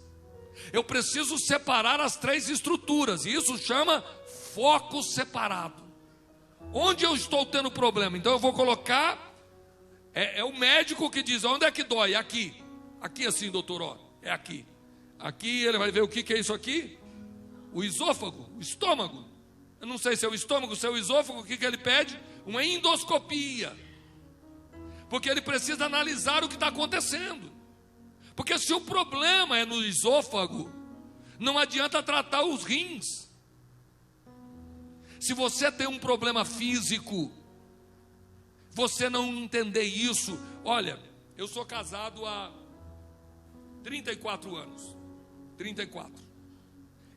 eu preciso separar as 3 estruturas, e isso chama foco separado. Onde eu estou tendo problema? Então eu vou colocar, é o médico que diz, onde é que dói? Aqui. Aqui assim, doutor, ó, é aqui. Aqui ele vai ver o que é isso aqui? O esôfago, o estômago. Eu não sei se é o estômago, se é o esôfago, o que ele pede? Uma endoscopia. Porque ele precisa analisar o que está acontecendo. Porque se o problema é no esôfago, não adianta tratar os rins. Se você tem um problema físico, você não entender isso. Olha, eu sou casado há 34 anos. 34.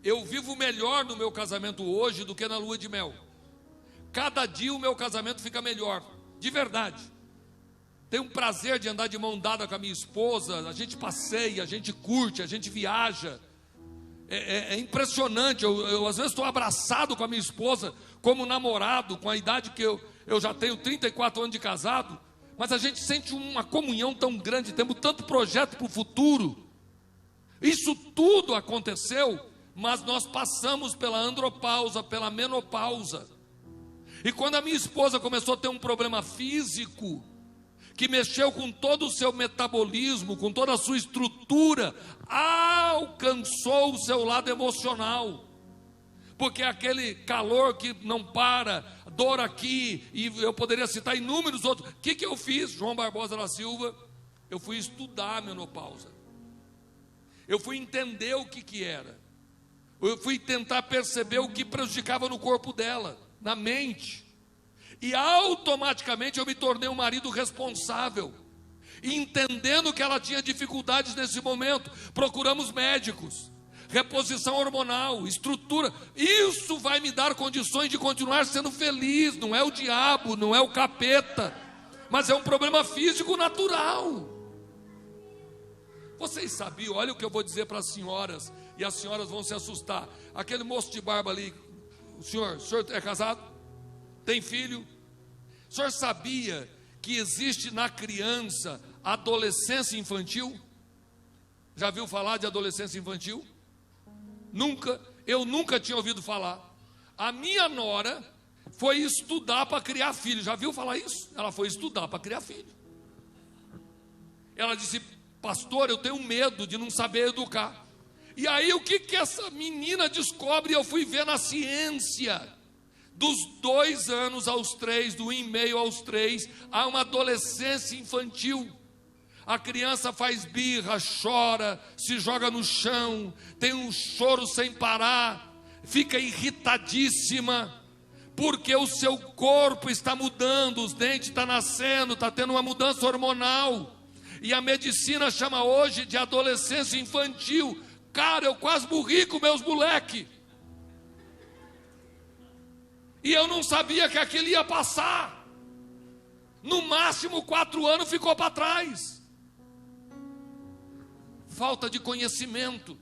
Eu vivo melhor no meu casamento hoje do que na lua de mel. Cada dia o meu casamento fica melhor, de verdade. Tenho um prazer de andar de mão dada com a minha esposa. A gente passeia, a gente curte, a gente viaja. É impressionante. Eu às vezes estou abraçado com a minha esposa como namorado, com a idade que eu já tenho 34 anos de casado. Mas a gente sente uma comunhão tão grande, temos tanto projeto para o futuro. Isso tudo aconteceu, mas nós passamos pela andropausa, pela menopausa. E quando a minha esposa começou a ter um problema físico, que mexeu com todo o seu metabolismo, com toda a sua estrutura, alcançou o seu lado emocional. Porque aquele calor que não para, dor aqui, e eu poderia citar inúmeros outros. O que eu fiz, João Barbosa da Silva? Eu fui estudar a menopausa. Eu fui entender o que era. Eu fui tentar perceber o que prejudicava no corpo dela, na mente. E automaticamente eu me tornei um marido responsável, entendendo que ela tinha dificuldades nesse momento. Procuramos médicos, reposição hormonal, estrutura. Isso vai me dar condições de continuar sendo feliz. Não é o diabo, não é o capeta, mas é um problema físico natural. Vocês sabiam? Olha o que eu vou dizer para as senhoras, e as senhoras vão se assustar. Aquele moço de barba ali, o senhor é casado? Tem filho? O senhor sabia que existe na criança adolescência infantil? Já viu falar de adolescência infantil? Nunca, eu nunca tinha ouvido falar. A minha nora foi estudar para criar filho. Já viu falar isso? Ela foi estudar para criar filho. Ela disse: pastor, eu tenho medo de não saber educar. E aí o que essa menina descobre? Eu fui ver na ciência. Dos 2 anos aos 3, do 1,5 aos 3, há uma adolescência infantil. A criança faz birra, chora, se joga no chão, tem um choro sem parar, fica irritadíssima, porque o seu corpo está mudando, os dentes estão nascendo, está tendo uma mudança hormonal. E a medicina chama hoje de adolescência infantil. Cara, eu quase morri com meus moleques. E eu não sabia que aquilo ia passar. No máximo 4 anos ficou para trás. Falta de conhecimento.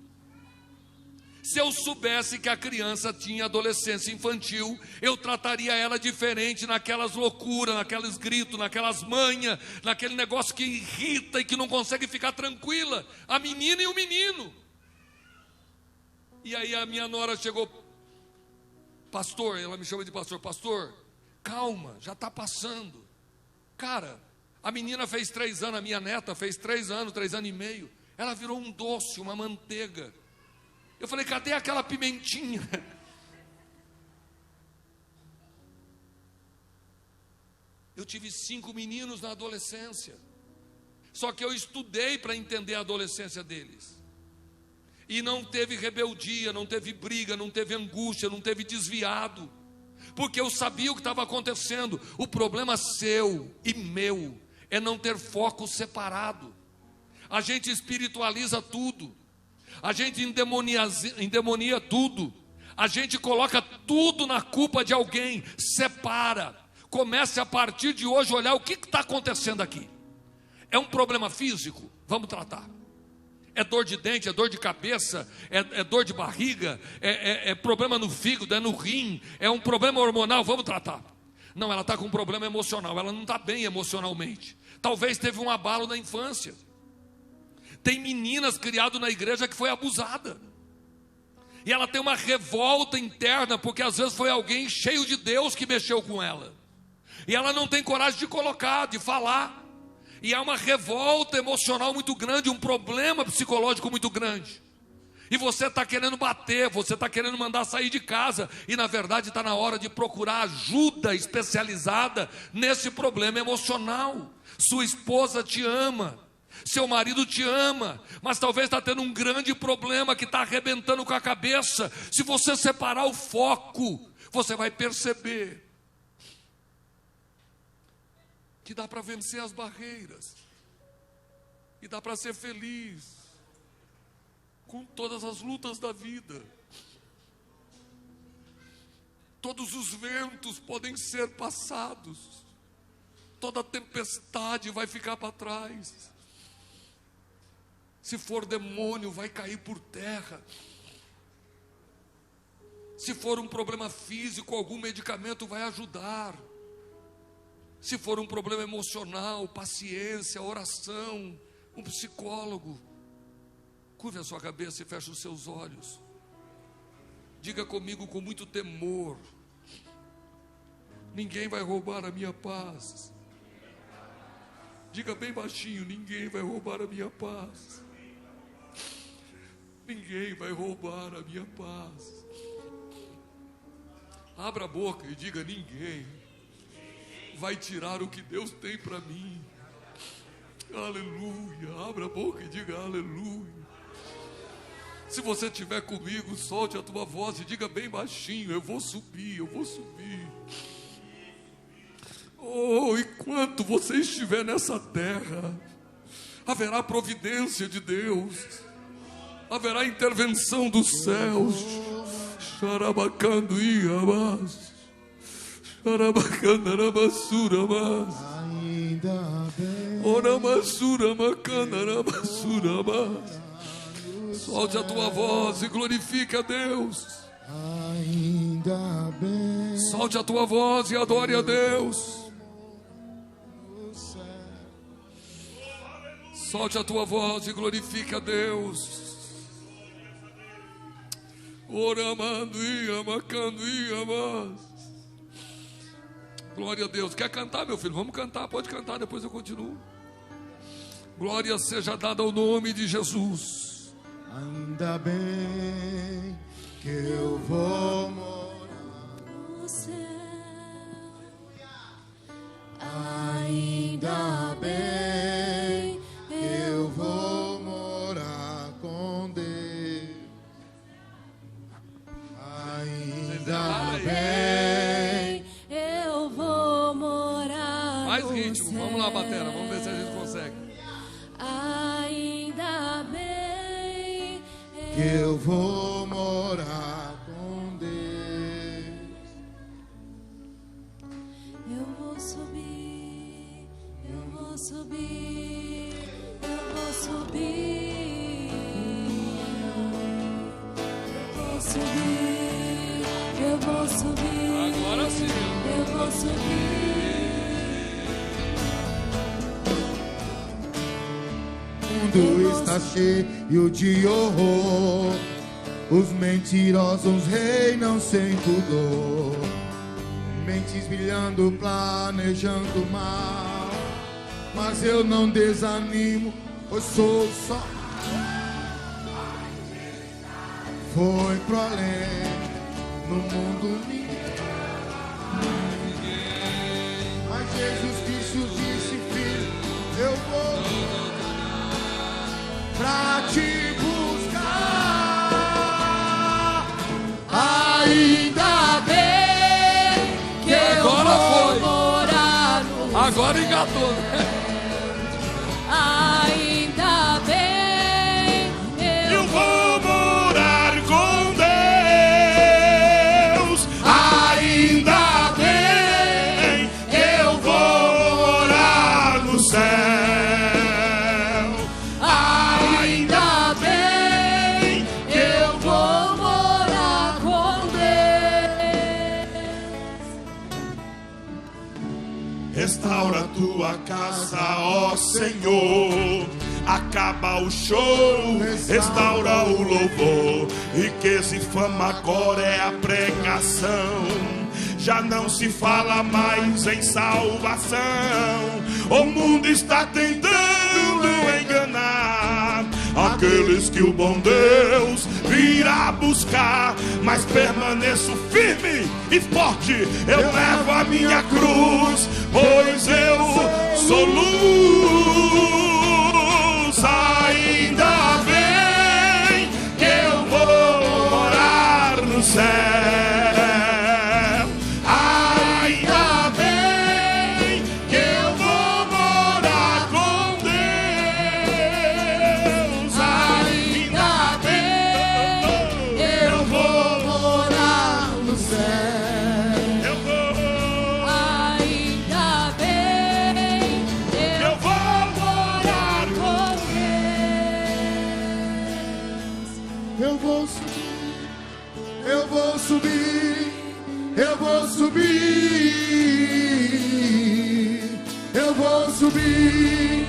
Se eu soubesse que a criança tinha adolescência infantil, eu trataria ela diferente, naquelas loucuras, naqueles gritos, naquelas manhas, naquele negócio que irrita e que não consegue ficar tranquila, a menina e o menino. E aí a minha nora chegou: pastor, ela me chama de pastor, pastor, calma, já está passando. Cara, a menina fez 3 anos, a minha neta fez 3 anos, 3 anos e meio, ela virou um doce, uma manteiga. Eu falei: cadê aquela pimentinha? Eu tive 5 meninos na adolescência. Só que eu estudei para entender a adolescência deles. E não teve rebeldia, não teve briga, não teve angústia, não teve desviado. Porque eu sabia o que estava acontecendo. O problema seu e meu é não ter foco separado. A gente espiritualiza tudo. A gente endemonia tudo. A gente coloca tudo na culpa de alguém. Separa. Comece a partir de hoje a olhar o que está acontecendo aqui. É um problema físico? Vamos tratar. É dor de dente, é dor de cabeça, é dor de barriga, é problema no fígado, é no rim, é um problema hormonal, vamos tratar. Não, ela está com um problema emocional, ela não está bem emocionalmente. Talvez teve um abalo na infância. Tem meninas criadas na igreja que foi abusada. E ela tem uma revolta interna, porque às vezes foi alguém cheio de Deus que mexeu com ela. E ela não tem coragem de colocar, de falar. E há uma revolta emocional muito grande, um problema psicológico muito grande. E você está querendo bater, você está querendo mandar sair de casa. E na verdade está na hora de procurar ajuda especializada nesse problema emocional. Sua esposa te ama, seu marido te ama, mas talvez está tendo um grande problema que está arrebentando com a cabeça. Se você separar o foco, você vai perceber que dá para vencer as barreiras, e dá para ser feliz com todas as lutas da vida. Todos os ventos podem ser passados, toda tempestade vai ficar para trás. Se for demônio, vai cair por terra. Se for um problema físico, algum medicamento vai ajudar. Se for um problema emocional, paciência, oração, um psicólogo. Curve a sua cabeça e feche os seus olhos. Diga comigo com muito temor: ninguém vai roubar a minha paz. Diga bem baixinho: ninguém vai roubar a minha paz. Ninguém vai roubar a minha paz. Abra a boca e diga: ninguém vai tirar o que Deus tem para mim. Aleluia. Abra a boca e diga aleluia. Se você estiver comigo, solte a tua voz e diga bem baixinho: eu vou subir, eu vou subir. Oh, enquanto você estiver nessa terra, haverá providência de Deus, haverá intervenção dos céus. Xarabacando iabás, xarabacandarabassura mas, ainda bem, oramassura macandarabassura mas. Solte a tua voz e glorifique a Deus. ainda bem, Solte a tua voz e adore a Deus. Solte a tua voz e glorifique a Deus. Oramando ia, macando ia, mas. Glória a Deus. Quer cantar, meu filho? Vamos cantar, pode cantar, depois eu continuo. Glória seja dada ao nome de Jesus. ainda bem que eu vou morar no céu. ainda bem que eu vou morar com Deus. Ainda bem, Eu vou morar Mais no ritmo, céu. vamos lá, batera, vamos ver se a gente consegue. Ainda bem que eu vou morar com Deus. eu vou subir, eu vou subir, eu vou subir, eu vou subir, eu vou subir, Agora sim. eu vou subir. O mundo está cheio de horror, os mentirosos reinam sem pudor, mentes brilhando, planejando mal, mas eu não desanimo, pois sou só. Foi pro além, no mundo ninguém, mas Jesus Cristo disse: filho, eu vou pra te buscar. Ainda bem que eu Agora vou foi. morar no Agora engatou, né? Ainda bem eu vou morar com Deus. Ainda bem eu vou morar no céu. Ainda restaura tua casa, ó Senhor. Acaba o show, restaura o louvor. Riqueza e fama agora é a pregação. Já não se fala mais em salvação. O mundo está tentando enganar aqueles que o bom Deus virá buscar. Mas permaneço firme e forte. Eu levo a minha cruz, pois eu sou luz. Ainda bem que eu vou morar no céu. Ainda bem que eu vou morar com Deus. Ainda bem eu vou morar no céu. Eu vou. Ainda bem Eu vou morar com Eu vou subir, eu vou subir, eu vou subir, eu vou subir.